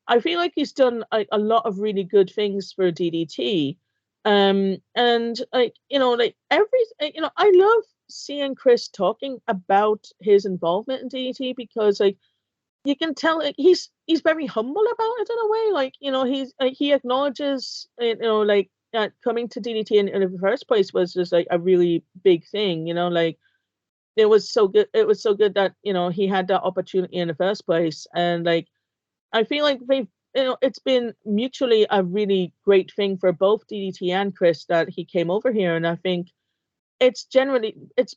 S2: I feel like he's done a lot of really good things for DDT. And I love seeing Chris talking about his involvement in DDT, because you can tell he's very humble about it in a way. He acknowledges that coming to DDT in the first place was just a really big thing. It was so good. It was so good that he had that opportunity in the first place, and I feel like they've it's been mutually a really great thing for both DDT and Chris that he came over here, and I think it's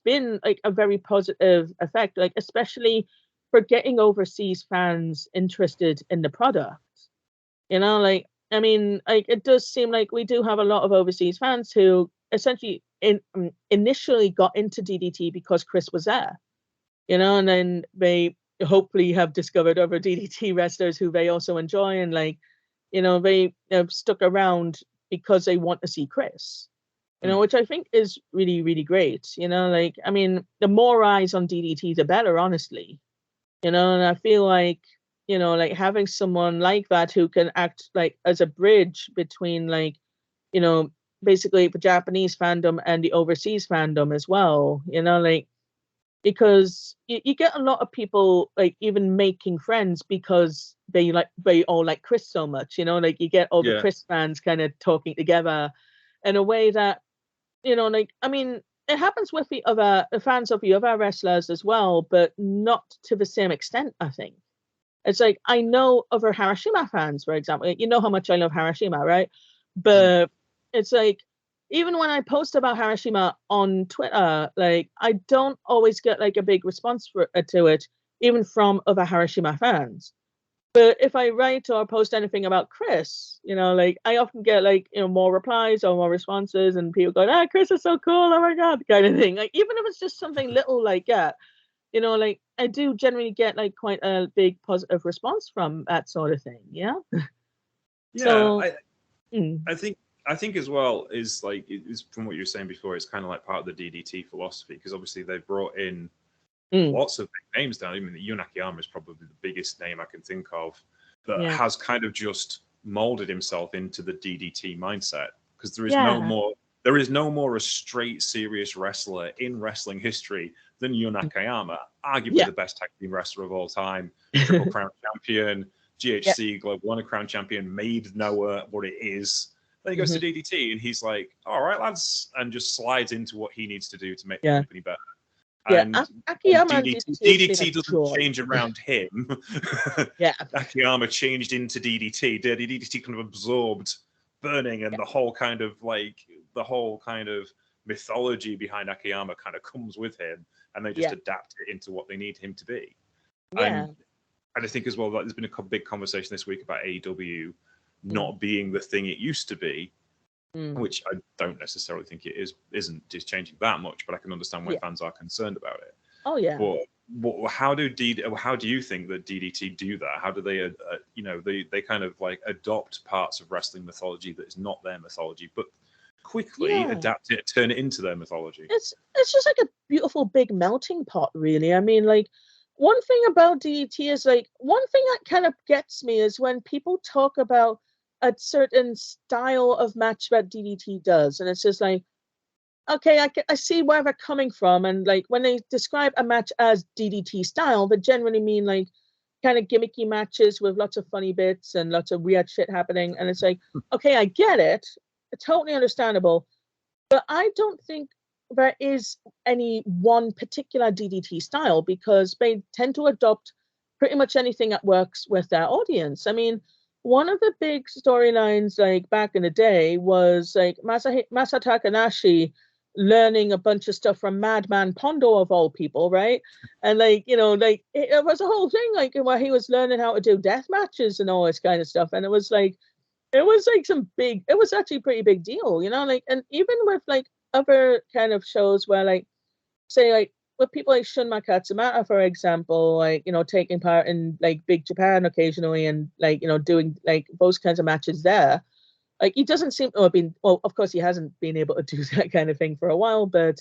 S2: been a very positive effect, especially for getting overseas fans interested in the product. It does seem like we do have a lot of overseas fans who essentially initially got into DDT because Chris was there, and then they hopefully have discovered other DDT wrestlers who they also enjoy, and they have stuck around because they want to see Chris, which I think is really, really great. The more eyes on DDT, the better, honestly, and I feel like having someone like that who can act as a bridge between basically the Japanese fandom and the overseas fandom as well, because you get a lot of people even making friends because they all like Chris so much, you get all the Chris fans kind of talking together in a way that it happens with the fans of the other wrestlers as well, but not to the same extent, I think. It's I know other Harashima fans, for example. You know how much I love Harashima, right? But it's even when I post about Harashima on Twitter, I don't always get a big response to it, even from other Harashima fans. But if I write or post anything about Chris, I often get more replies or more responses, and people go, Chris is so cool, oh my god, kind of thing. Even if it's just something little like that, I do generally get quite a big positive response from that sort of thing. Yeah.
S1: So, I think as well is is from what you were saying before, it's kind of part of the DDT philosophy, because obviously they've brought in lots of big names down. I mean, Yun Akiyama is probably the biggest name I can think of that has kind of just molded himself into the DDT mindset, because there is no more a straight serious wrestler in wrestling history than Yun Akiyama, arguably the best tag team wrestler of all time, Triple Crown champion, GHC Global Honor Crown champion, made Noah what it is. Then he goes to DDT, and he's like, "All right, lads," and just slides into what he needs to do to make the company better. And
S2: Akiyama
S1: DDT doesn't change around him.
S2: Yeah.
S1: Akiyama changed into DDT. DDT kind of absorbed Burning, and the whole kind of mythology behind Akiyama kind of comes with him, and they just adapt it into what they need him to be.
S2: Yeah.
S1: And I think as well, like, there's been a big conversation this week about AEW not being the thing it used to be, which I don't necessarily think it isn't just changing that much, but I can understand why fans are concerned about it.
S2: Oh yeah.
S1: But how do you think that DDT do that? How do they, they kind of like adopt parts of wrestling mythology that is not their mythology, but quickly adapt it, turn it into their mythology?
S2: It's just like a beautiful big melting pot, really. I mean, like, one thing about DDT is, like, one thing that kind of gets me is when people talk about a certain style of match that DDT does, and it's just like, okay, I see where they're coming from, and like when they describe a match as DDT style, they generally mean like kind of gimmicky matches with lots of funny bits and lots of weird shit happening, and it's like, okay, I get it, totally understandable, but I don't think there is any one particular DDT style, because they tend to adopt pretty much anything that works with their audience. I mean, one of the big storylines, like back in the day, was like Masa Takanashi learning a bunch of stuff from Madman Pondo, of all people, right? And like, like it was a whole thing, like where he was learning how to do death matches and all this kind of stuff, and it was like it was actually a pretty big deal, like, and even with like other kind of shows where, like, say, like with people like Shunma Katsumata, for example, like, taking part in like Big Japan occasionally, and like, doing like those kinds of matches there, like, he doesn't seem to have been, well, of course he hasn't been able to do that kind of thing for a while, but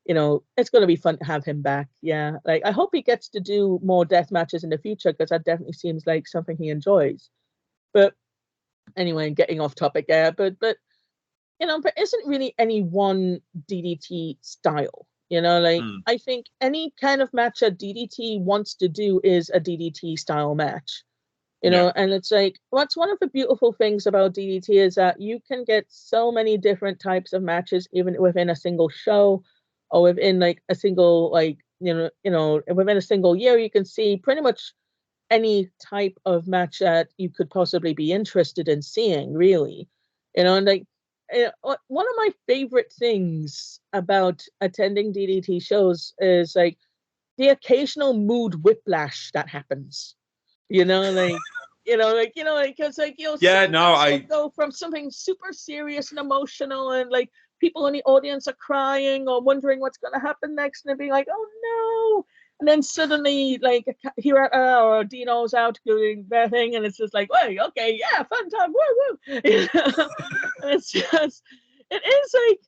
S2: it's going to be fun to have him back. Yeah, like, I hope he gets to do more death matches in the future, because that definitely seems like something he enjoys. But anyway, getting off topic there, but there isn't really any one DDT style. Like, I think any kind of match that DDT wants to do is a DDT style match. And it's like, what's one of the beautiful things about DDT is that you can get so many different types of matches, even within a single show, or within like a single, like, within a single year, you can see pretty much any type of match that you could possibly be interested in seeing, really. And like, one of my favorite things about attending DDT shows is like the occasional mood whiplash that happens. Like, because like, I go from something super serious and emotional, and like people in the audience are crying or wondering what's going to happen next, and they're being like, oh no. And then suddenly, like, here or Dino's out doing their thing, and it's just like, wait, okay, yeah, fun time, woo woo. And it's just, it is like,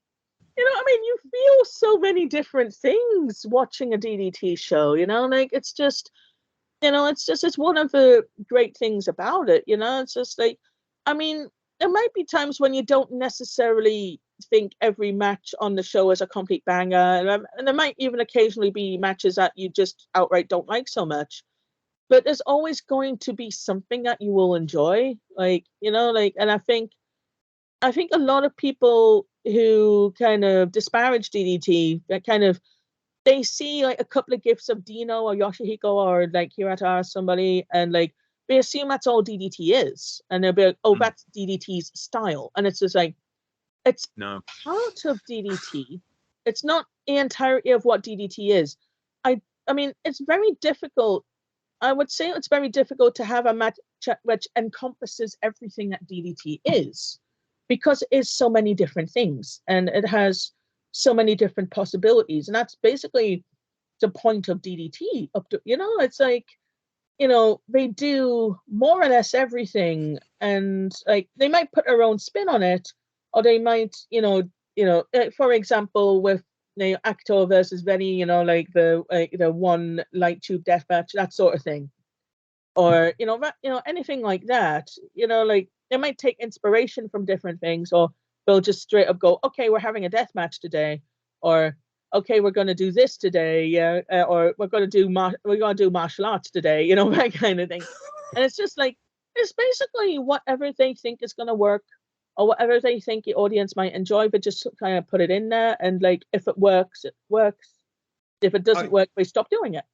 S2: I mean, you feel so many different things watching a DDT show. Like, it's just, it's one of the great things about it. It's just like, I mean, there might be times when you don't necessarily think every match on the show is a complete banger, and there might even occasionally be matches that you just outright don't like so much, but there's always going to be something that you will enjoy, like, like, and I think a lot of people who kind of disparage DDT, that kind of, they see like a couple of gifs of Dino or Yoshihiko or like Hirata or somebody, and like they assume that's all DDT is, and they'll be like, oh, that's DDT's style, and it's just like, it's part of DDT. It's not the entirety of what DDT is. I mean, it's very difficult. I would say it's very difficult to have a match which encompasses everything that DDT is, because it is so many different things, and it has so many different possibilities, and that's basically the point of DDT. Up to, it's like, they do more or less everything, and like they might put their own spin on it, or they might, for example, with Acto versus Veni, like the one light tube death match, that sort of thing, or anything like that. Like they might take inspiration from different things, or they'll just straight up go, okay, we're having a death match today, or okay, we're going to do this today, yeah, or we're going to do martial arts today, that kind of thing. And it's just like, it's basically whatever they think is going to work or whatever they think the audience might enjoy, but just kind of put it in there. And like, if it works, it works. If it doesn't work, we stop doing it.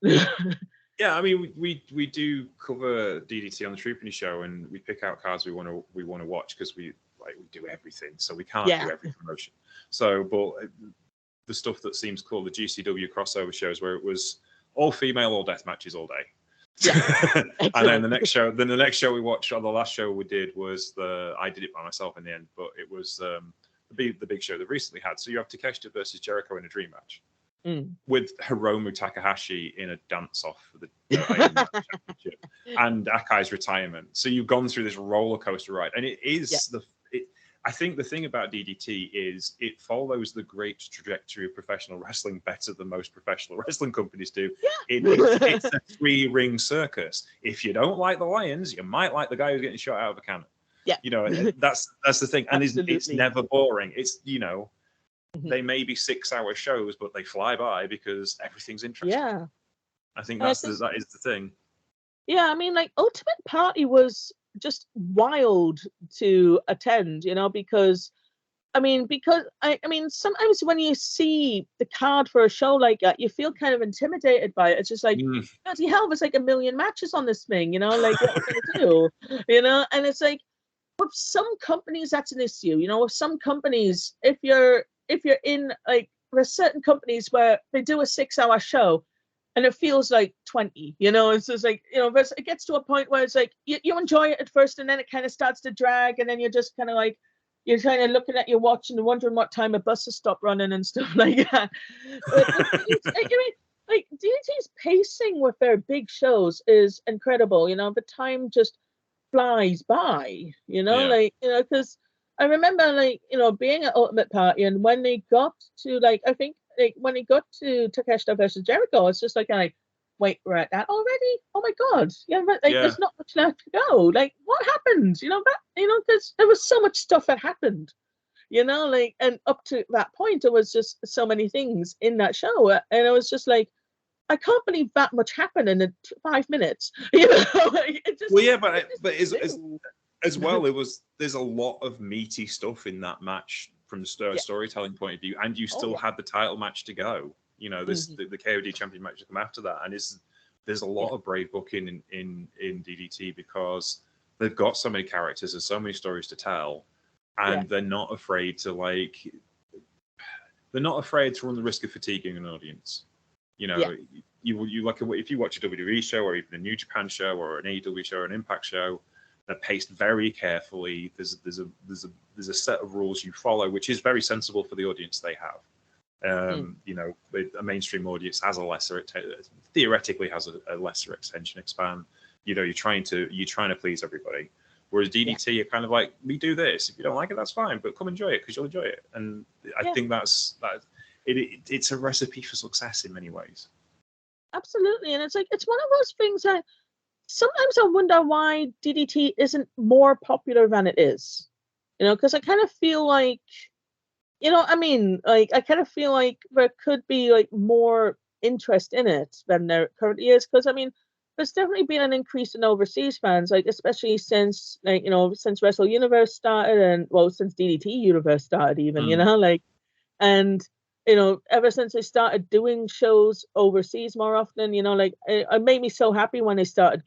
S1: Yeah, I mean, we do cover DDT on the Truepenny show, and we pick out cards we want to watch because we do everything, so we can't do every promotion. So, but the stuff that seems cool, the GCW crossover shows where it was all female, all death matches all day. Yeah. And then the next show we watched, or the last show we did was I did it by myself in the end, but it was the big show they recently had. So you have Takeshita versus Jericho in a dream match. With Hiromu Takahashi in a dance-off for the championship and Akai's retirement. So you've gone through this roller coaster ride, and it is I think the thing about DDT is it follows the great trajectory of professional wrestling better than most professional wrestling companies do. It's a 3-ring circus. If you don't like the Lions, you might like the guy who's getting shot out of a cannon.
S2: Yeah,
S1: you know, that's the thing, and it's never boring. It's they may be 6-hour shows, but they fly by because everything's interesting. Yeah, I think that is the thing.
S2: Yeah, I mean, like Ultimate Party was just wild to attend, because I mean sometimes when you see the card for a show like that, you feel kind of intimidated by it. It's just like, bloody hell, there's like 1 million matches on this thing, like what are we gonna do, and it's like with some companies that's an issue, with some companies, if you're in like, there's certain companies where they do a 6-hour show and it feels like 20, it's just like, it gets to a point where it's like you enjoy it at first, and then it kind of starts to drag, and then you're just kind of like, you're kind of looking at your watch and wondering what time a bus has stopped running and stuff like that. But like DDT's pacing with their big shows is incredible. The time just flies by, because I remember being at Ultimate Party, and when they got to when they got to Takeshita versus Jericho, it's just like, wait, we're at that already? Oh my God. There's not much left to go. Like, what happened? Because there was so much stuff that happened, and up to that point, there was just so many things in that show. And it was just like, I can't believe that much happened in 5 minutes.
S1: As well, there's a lot of meaty stuff in that match from the storytelling point of view, and you still had the title match to go. There's the KOD champion match to come after that, and there's a lot of brave booking in DDT because they've got so many characters and so many stories to tell, and they're not afraid to run the risk of fatiguing an audience. You like, if you watch a WWE show or even a New Japan show or an AEW show or an Impact show, they're paced very carefully. There's a set of rules you follow, which is very sensible for the audience they have. A mainstream audience has theoretically has a lesser attention span. You're trying to please everybody. Whereas DDT, you're kind of like, we do this. If you don't like it, that's fine, but come enjoy it because you'll enjoy it. And I think it's a recipe for success in many ways.
S2: Absolutely, and it's one of those things that sometimes I wonder why DDT isn't more popular than it is. Because I kind of feel like, I kind of feel like there could be like more interest in it than there currently is. Because there's definitely been an increase in overseas fans, like especially since since Wrestle Universe started, and since DDT Universe started even, and ever since they started doing shows overseas more often, it made me so happy when they started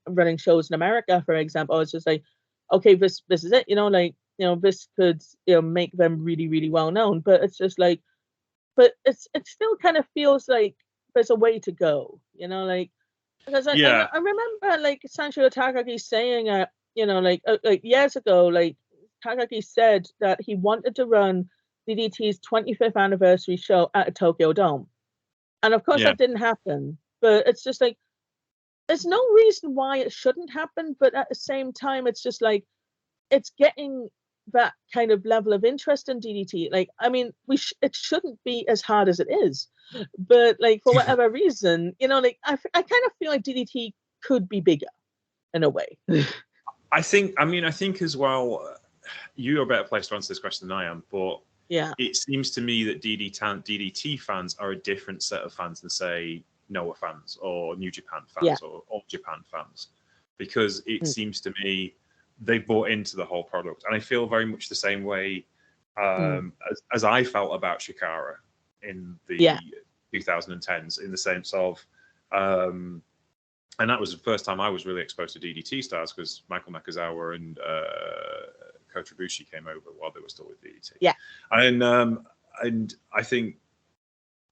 S2: running shows in America, for example. I was just like, okay, this is it, this could make them really, really well known. But it's just like, but it still kind of feels like there's a way to go, because I remember like Sanshiro Takagi saying years ago, Takagi said that he wanted to run DDT's 25th anniversary show at a Tokyo Dome. And of course that didn't happen. But it's just like, there's no reason why it shouldn't happen. But at the same time, it's just like, it's getting that kind of level of interest in DDT. It shouldn't be as hard as it is. But for whatever reason, I kind of feel like DDT could be bigger in a way.
S1: I think as well, you're a better place to answer this question than I am, but it seems to me that DDT fans are a different set of fans than, say, Noah fans or New Japan fans or All Japan fans, because it seems to me they bought into the whole product, and I feel very much the same way as I felt about Shikara in the 2010s, in the sense of, and that was the first time I was really exposed to DDT stars, because Michael Nakazawa and Kota Ibushi came over while they were still with DDT.
S2: Yeah,
S1: and I think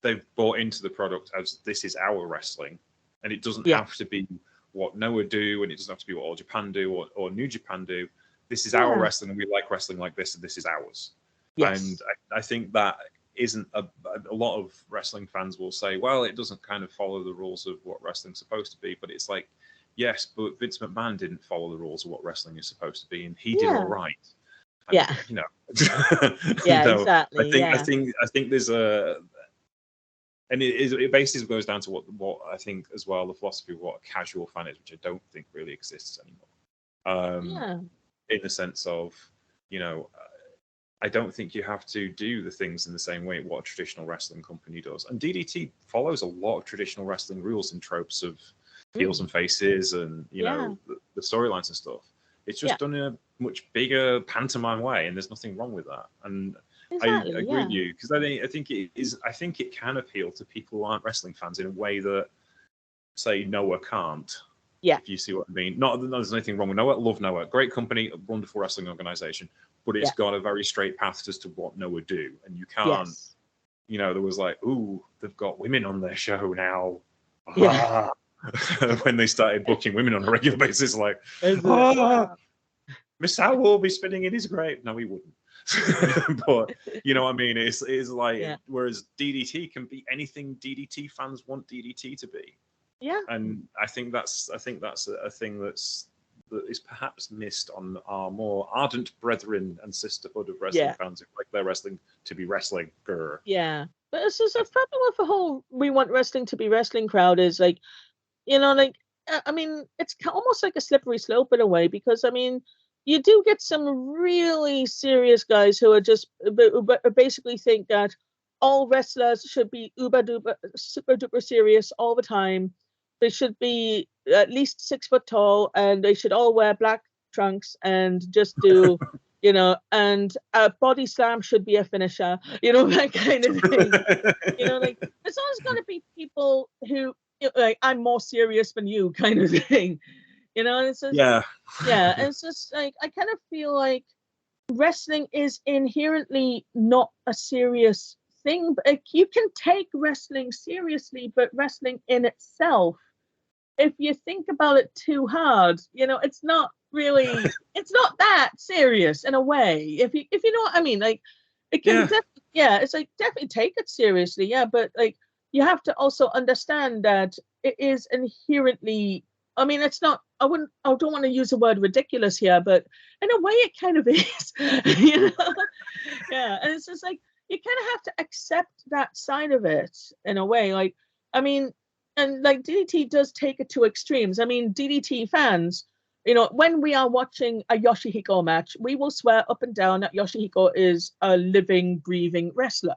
S1: they've bought into the product as this is our wrestling, and it doesn't have to be what Noah do, and it doesn't have to be what All Japan do or New Japan do. This is our wrestling, and we like wrestling like this, and this is ours. Yes. And I think that isn't a lot of wrestling fans will say, well, it doesn't kind of follow the rules of what wrestling's supposed to be. But it's like, yes, but Vince McMahon didn't follow the rules of what wrestling is supposed to be, and he did all right. And, you know,
S2: exactly.
S1: I think there's a, and it basically goes down to what I think as well, the philosophy of what a casual fan is, which I don't think really exists anymore. In the sense of, you know, I don't think you have to do the things in the same way what a traditional wrestling company does. And DDT follows a lot of traditional wrestling rules and tropes of heels and faces and, you know, the storylines and stuff. It's just done in a much bigger pantomime way, and there's nothing wrong with that. And
S2: exactly,
S1: I agree with you, because I think it can appeal to people who aren't wrestling fans in a way that, say, Noah can't.
S2: Yeah.
S1: If you see what I mean. Not that there's anything wrong with Noah. Love Noah. Great company, a wonderful wrestling organization. But it's got a very straight path as to what Noah do. And you can't, you know, there was like, ooh, they've got women on their show now. Yeah. When they started booking women on a regular basis, like, Miss Al will be spinning in his grave. No, he wouldn't. But, you know what I mean? It's like, whereas DDT can be anything DDT fans want DDT to be.
S2: Yeah.
S1: And I think that's a thing that is perhaps missed on our more ardent brethren and sisterhood of wrestling fans who like their wrestling to be wrestling. Grr.
S2: Yeah. But it's just a problem with the whole we want wrestling to be wrestling crowd is like, you know, like, I mean, it's almost like a slippery slope in a way, because, I mean, you do get some really serious guys who are just basically think that all wrestlers should be super duper serious all the time. They should be at least 6 foot tall, and they should all wear black trunks and just do, you know, and a body slam should be a finisher, you know, that kind of thing. You know, like, there's always going to be people who, you know, like, I'm more serious than you kind of thing. You know, and it's just, and it's just like, I kind of feel like wrestling is inherently not a serious thing. But like, you can take wrestling seriously, but wrestling in itself, if you think about it too hard, you know, it's not really, it's not that serious in a way. If you know what I mean, like, it can it's like definitely take it seriously, but like, you have to also understand that it is inherently, I mean, it's not, I don't want to use the word ridiculous here, but in a way it kind of is, you know? And it's just like, you kind of have to accept that side of it in a way. Like, I mean, and like DDT does take it to extremes. I mean, DDT fans, you know, when we are watching a Yoshihiko match, we will swear up and down that Yoshihiko is a living, breathing wrestler.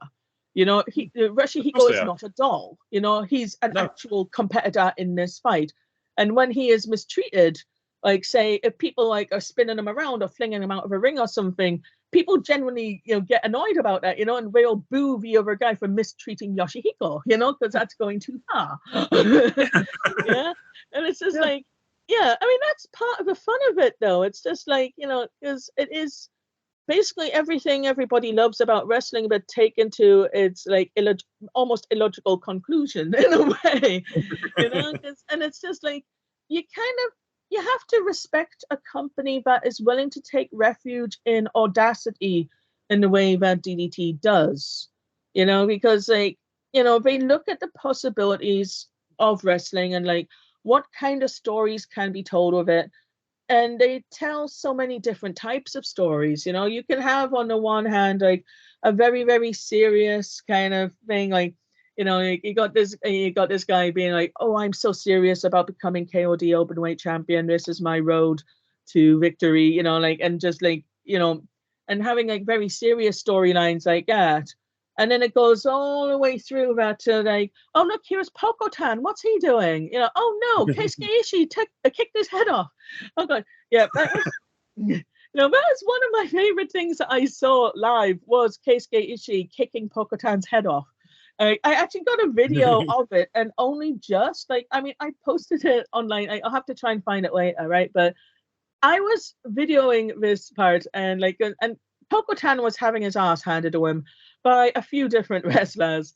S2: You know, Yoshihiko is not a doll. You know, he's an actual competitor in this fight. And when he is mistreated, like, say, if people like are spinning him around or flinging him out of a ring or something, people generally, you know, get annoyed about that, you know, and they'll boo the other guy for mistreating Yoshihiko, you know, because that's going too far. And it's just like, I mean, that's part of the fun of it, though. It's just like, you know, because it is basically everything everybody loves about wrestling, but taken to its like almost illogical conclusion in a way, you know. And it's just like, you have to respect a company that is willing to take refuge in audacity in the way that DDT does, you know, because, like, you know, they look at the possibilities of wrestling and like what kind of stories can be told with it. And they tell so many different types of stories. You know, you can have on the one hand like a very, very serious kind of thing, like, you know, you got this guy being like, oh, I'm so serious about becoming KOD openweight champion. This is my road to victory, you know, like, and just like, you know, and having like very serious storylines like that. And then it goes all the way through that to like, oh, look, here's Pokotan. What's he doing? You know, oh no, Keisuke Ishii kicked his head off. Oh god, that was one of my favorite things that I saw live was Keisuke Ishii kicking Pokotan's head off. I actually got a video of it, and only just like, I mean, I posted it online. I'll have to try and find it later, right? But I was videoing this part, and like, and Pokotan was having his ass handed to him by a few different wrestlers,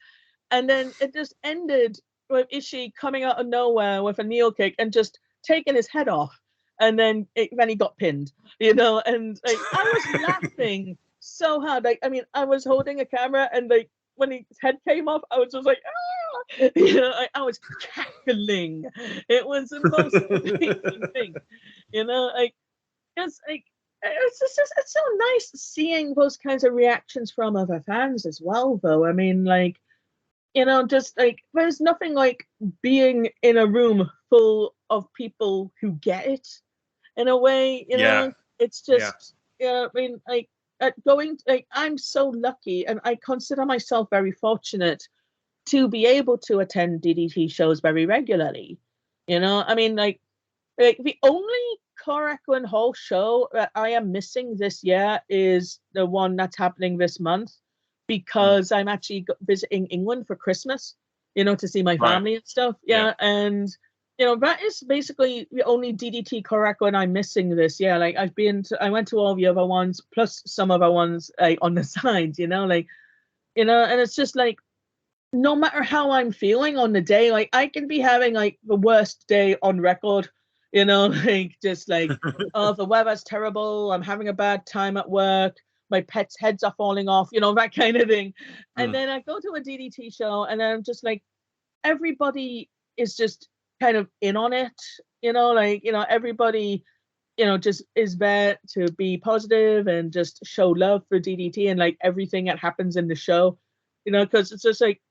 S2: and then it just ended with Ishii coming out of nowhere with a knee kick and just taking his head off, and then he got pinned, and like I was laughing so hard. Like, I mean, I was holding a camera, and like when his head came off, I was just like, ah! I was cackling. It was the most amazing thing, like, it's like, it's so nice seeing those kinds of reactions from other fans as well, though. I mean, like, just like, there's nothing like being in a room full of people who get it in a way, it's just, I mean, like, I'm so lucky, and I consider myself very fortunate to be able to attend DDT shows very regularly. I mean, like the only Korakuen Hall show that I am missing this year is the one that's happening this month, because I'm actually visiting England for Christmas, to see my family and stuff. And that is basically the only DDT Korakuen I'm missing this year. Like, I went to all the other ones, plus some other ones on the side, and it's just like, no matter how I'm feeling on the day, like, I can be having like the worst day on record, like, just like, oh, the weather's terrible, I'm having a bad time at work, my pet's heads are falling off, that kind of thing. And then I go to a DDT show, and I'm just like, everybody is just kind of in on it, like, everybody, just is there to be positive and just show love for DDT and like everything that happens in the show, because it's just like,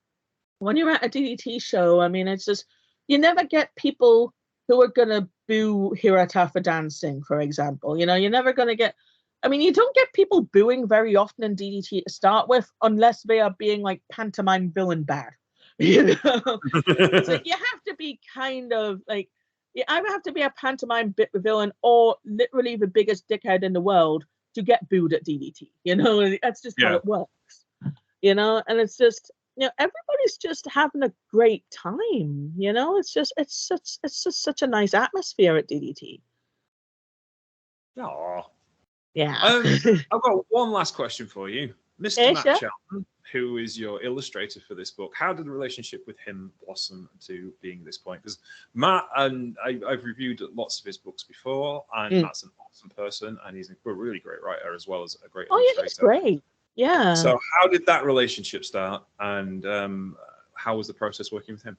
S2: when you're at a DDT show, I mean, it's just, you never get people who are going to boo Hirata for dancing, for example. You're never going to get, I mean, you don't get people booing very often in DDT to start with, unless they are being like pantomime villain bad. It's like, you have to be kind of like, you either have to be a pantomime villain or literally the biggest dickhead in the world to get booed at DDT. That's just how it works. And it's just, everybody's just having a great time. It's just such a nice atmosphere at DDT.
S1: Oh,
S2: yeah.
S1: I've got one last question for you, Mr. Matt
S2: sure.
S1: Shelton, who is your illustrator for this book. How did the relationship with him blossom to being this point? Because Matt, and I've reviewed lots of his books before, and Matt's an awesome person, and he's a really great writer as well as a great illustrator.
S2: Yeah, he's great. Yeah.
S1: So how did that relationship start, and how was the process working with him?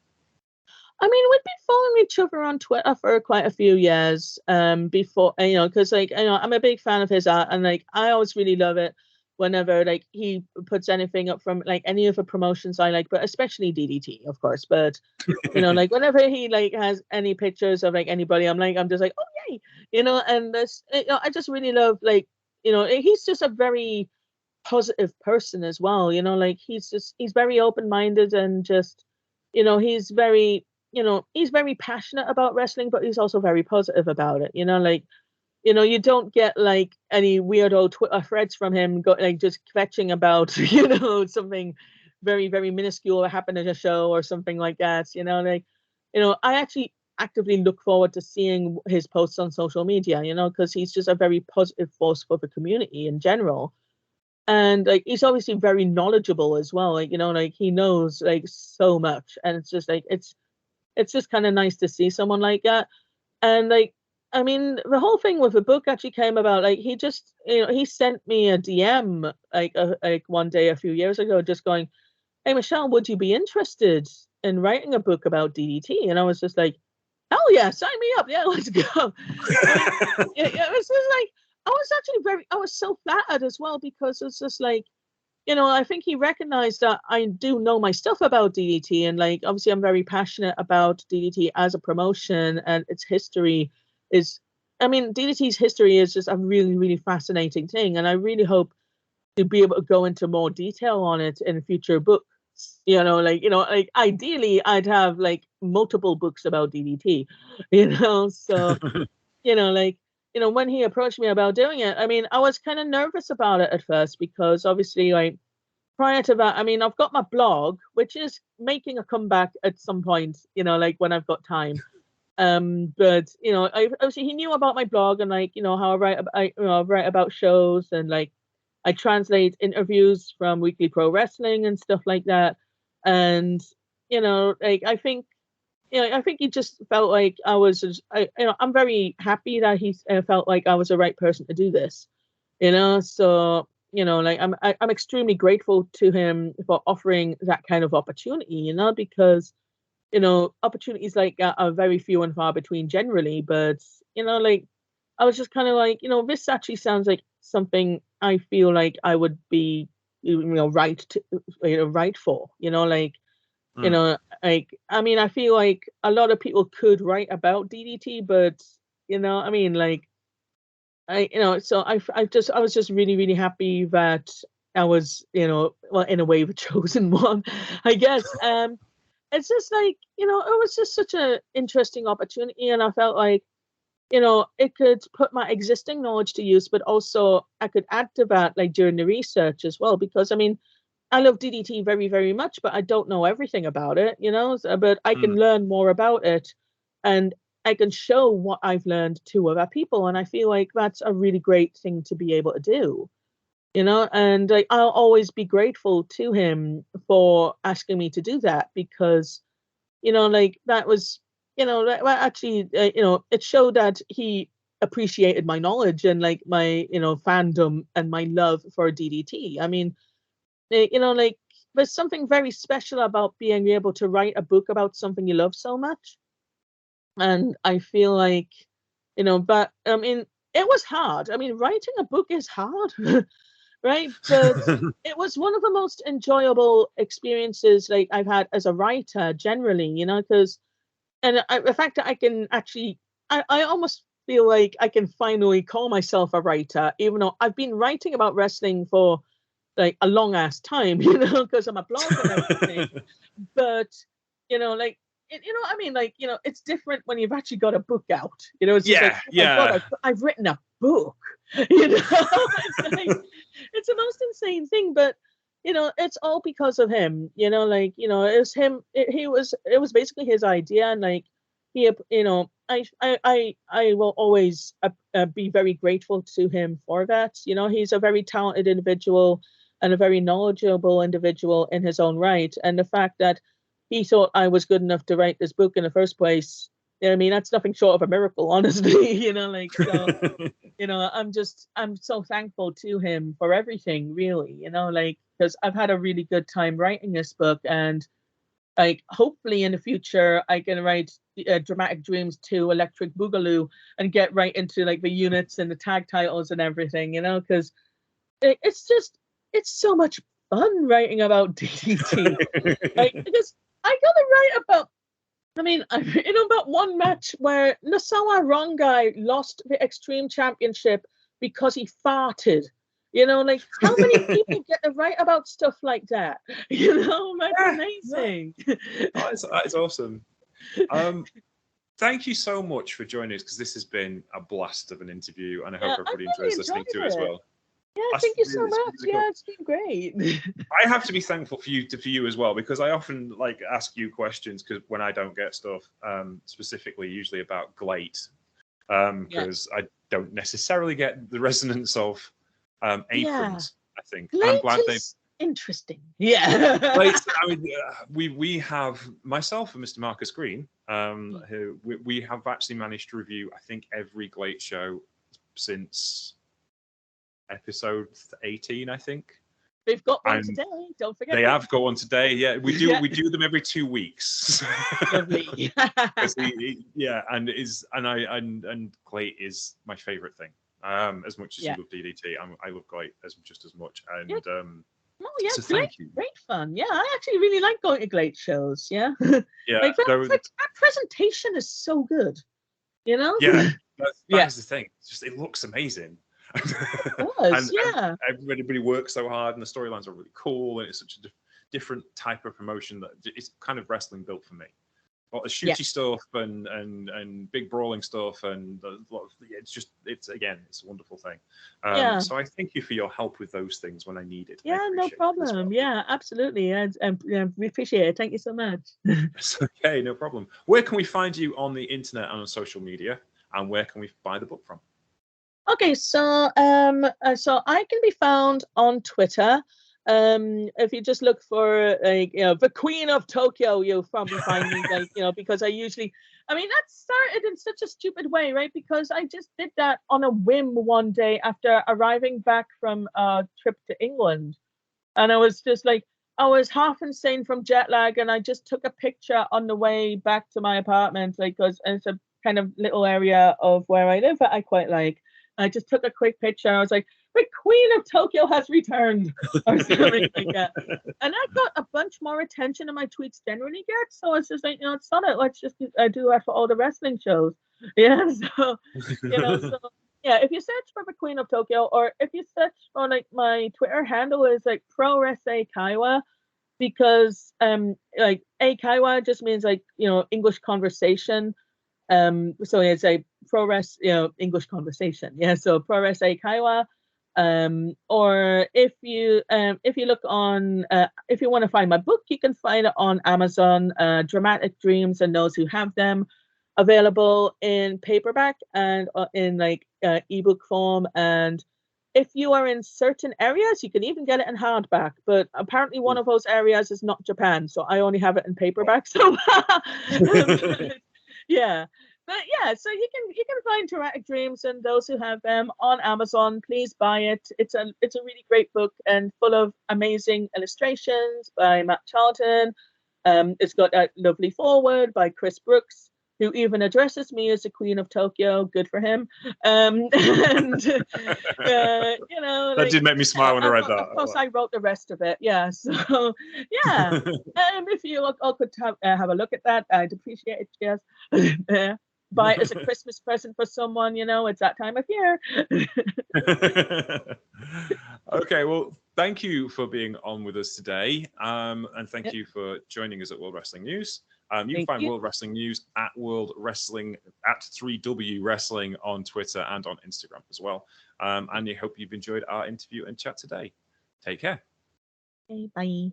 S2: I mean, we'd been following each other on Twitter for quite a few years before, because like, I'm a big fan of his art, and like, I always really love it whenever like he puts anything up from like any of the promotions I like, but especially DDT, of course. But like, whenever he like has any pictures of like anybody, I'm just like, oh yay, and this, I just really love, like, he's just a very positive person as well, like, he's very open-minded, and just, he's very, he's very passionate about wrestling, but he's also very positive about it, like, you don't get like any weirdo Twitter threads from him like just fetching about something very, very minuscule that happened at a show or something like that, like, I actually actively look forward to seeing his posts on social media, because he's just a very positive force for the community in general. And like, he's obviously very knowledgeable as well, like, like, he knows like so much, and it's just like, it's just kind of nice to see someone like that. And like, I mean, the whole thing with the book actually came about, like, he just, he sent me a DM like one day a few years ago, just going, hey Michelle, would you be interested in writing a book about DDT? And I was just like, hell yeah, sign me up, yeah, let's go. It was just like, I was so flattered as well, because it's just like, I think he recognized that I do know my stuff about DDT, and like, obviously I'm very passionate about DDT as a promotion, and its history is, I mean, DDT's history is just a really, really fascinating thing, and I really hope to be able to go into more detail on it in future books. Like ideally I'd have like multiple books about DDT, so like, when he approached me about doing it, I mean, I was kind of nervous about it at first because obviously, like, prior to that, I mean, I've got my blog, which is making a comeback at some point, like when I've got time. But obviously he knew about my blog and like, how I write about shows and like I translate interviews from Weekly Pro Wrestling and stuff like that. And like I think he just felt like I was I'm very happy that he felt like I was the right person to do this. So like I'm extremely grateful to him for offering that kind of opportunity, because opportunities like that are very few and far between generally. But like I was just kind of like, this actually sounds like something I feel like I would be right to right for, like like I mean I feel like a lot of people could write about DDT, but I mean like so I was just really, really happy that I was, well, in a way, the chosen one, I guess. It's just like, it was just such an interesting opportunity, and I felt like, it could put my existing knowledge to use, but also I could add to that, like during the research as well, because I mean, I love DDT very, very much, but I don't know everything about it, but I can learn more about it, and I can show what I've learned to other people. And I feel like that's a really great thing to be able to do, and like, I'll always be grateful to him for asking me to do that because, like that was, that actually, it showed that he appreciated my knowledge and like my, fandom and my love for DDT. I mean, like there's something very special about being able to write a book about something you love so much. And I feel like, but I mean, it was hard. I mean, writing a book is hard, right? But it was one of the most enjoyable experiences like I've had as a writer generally, because, the fact that I can actually, I almost feel like I can finally call myself a writer, even though I've been writing about wrestling for like a long ass time, because I'm a blogger and everything. But like I mean, like it's different when you've actually got a book out. It's just like, oh my god, I've written a book. It's like it's the most insane thing, but it's all because of him. Like it was him. It was basically his idea, and like he, I will always be very grateful to him for that. He's a very talented individual and a very knowledgeable individual in his own right. And the fact that he thought I was good enough to write this book in the first place, I mean, that's nothing short of a miracle, honestly. Like, so, I'm so thankful to him for everything, really, like, because I've had a really good time writing this book. And like, hopefully in the future, I can write Dramatic Dreams 2 Electric Boogaloo and get right into like the units and the tag titles and everything, because it's so much fun writing about DDT. Like, because I gotta write about, I mean, about one match where Nasawa Rongai lost the Extreme Championship because he farted. Like, how many people get to write about stuff like that? That's amazing.
S1: That is awesome. Thank you so much for joining us, because this has been a blast of an interview, and I hope everybody enjoys listening to it as well.
S2: Yeah, thank you so much. Yeah, it's been great.
S1: I have to be thankful for you as well, because I often like ask you questions because when I don't get stuff, specifically usually about GLEAT, because I don't necessarily get the resonance of aprons. I think
S2: I'm glad they've interesting. Yeah.
S1: GLEAT, I mean, we have myself and Mr. Marcus Green, who we have actually managed to review, I think, every GLEAT show since episode 18, I think.
S2: They've got one today. Don't forget.
S1: They have got one today. Yeah, we do. We do them every 2 weeks.
S2: Lovely.
S1: And GLEAT is my favorite thing. As much as you love DDT, I love GLEAT just as much. And so thank you.
S2: Great fun. Yeah, I actually really like going to GLEAT shows. Yeah.
S1: Yeah.
S2: Like that presentation is so good.
S1: Yeah. That's the thing. It looks amazing.
S2: It does,
S1: and everybody works so hard, and the storylines are really cool, and it's such a different type of promotion that it's kind of wrestling built for me. lot of shooty stuff and big brawling stuff, and a lot of, it's a wonderful thing. So I thank you for your help with those things when I need it.
S2: Yeah, no problem. Yeah, absolutely. And we appreciate it. Thank you so much.
S1: It's okay, no problem. Where can we find you on the internet and on social media, and where can we buy the book from?
S2: Okay, so I can be found on Twitter. If you just look for the Queen of Tokyo, you'll probably find me, because I mean, that started in such a stupid way, right? Because I just did that on a whim one day after arriving back from a trip to England. And I was just like, I was half insane from jet lag, and I just took a picture on the way back to my apartment, because it's a kind of little area of where I live that I quite like. I just took a quick picture. I was like, the Queen of Tokyo has returned, or something like that. And I got a bunch more attention than my tweets generally get. So it's just like, it's not it. Let's just do that for all the wrestling shows. Yeah. So, yeah, if you search for the Queen of Tokyo, or if you search for my Twitter handle is Pro-Wrestling Kaiwa, because Kaiwa just means English conversation. So it's a ProRes, English conversation. Yeah, so ProRes Kaiwa. Or if you look on, if you want to find my book, you can find it on Amazon. Dramatic Dreams and Those Who Have Them, available in paperback and in ebook form. And if you are in certain areas, you can even get it in hardback. But apparently, one of those areas is not Japan, so I only have it in paperback. So yeah. But yeah, so you can find Dramatic Dreams and Those Who Have Them on Amazon. Please buy it. It's a really great book and full of amazing illustrations by Matt Charlton. It's got a lovely foreword by Chris Brooks, who even addresses me as the Queen of Tokyo. Good for him. And
S1: that did make me smile when I read that.
S2: Of course, I wrote the rest of it. Yeah. So yeah. If you all could have a look at that, I'd appreciate it. Yes. Buy it as a Christmas present for someone. It's that time of year.
S1: Okay, well, thank you for being on with us today, and thank you for joining us at World Wrestling News. You can find World Wrestling News at World Wrestling at 3W Wrestling on Twitter and on Instagram as well. And I hope you've enjoyed our interview and chat today. Take care.
S2: Okay, bye.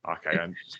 S1: Okay, and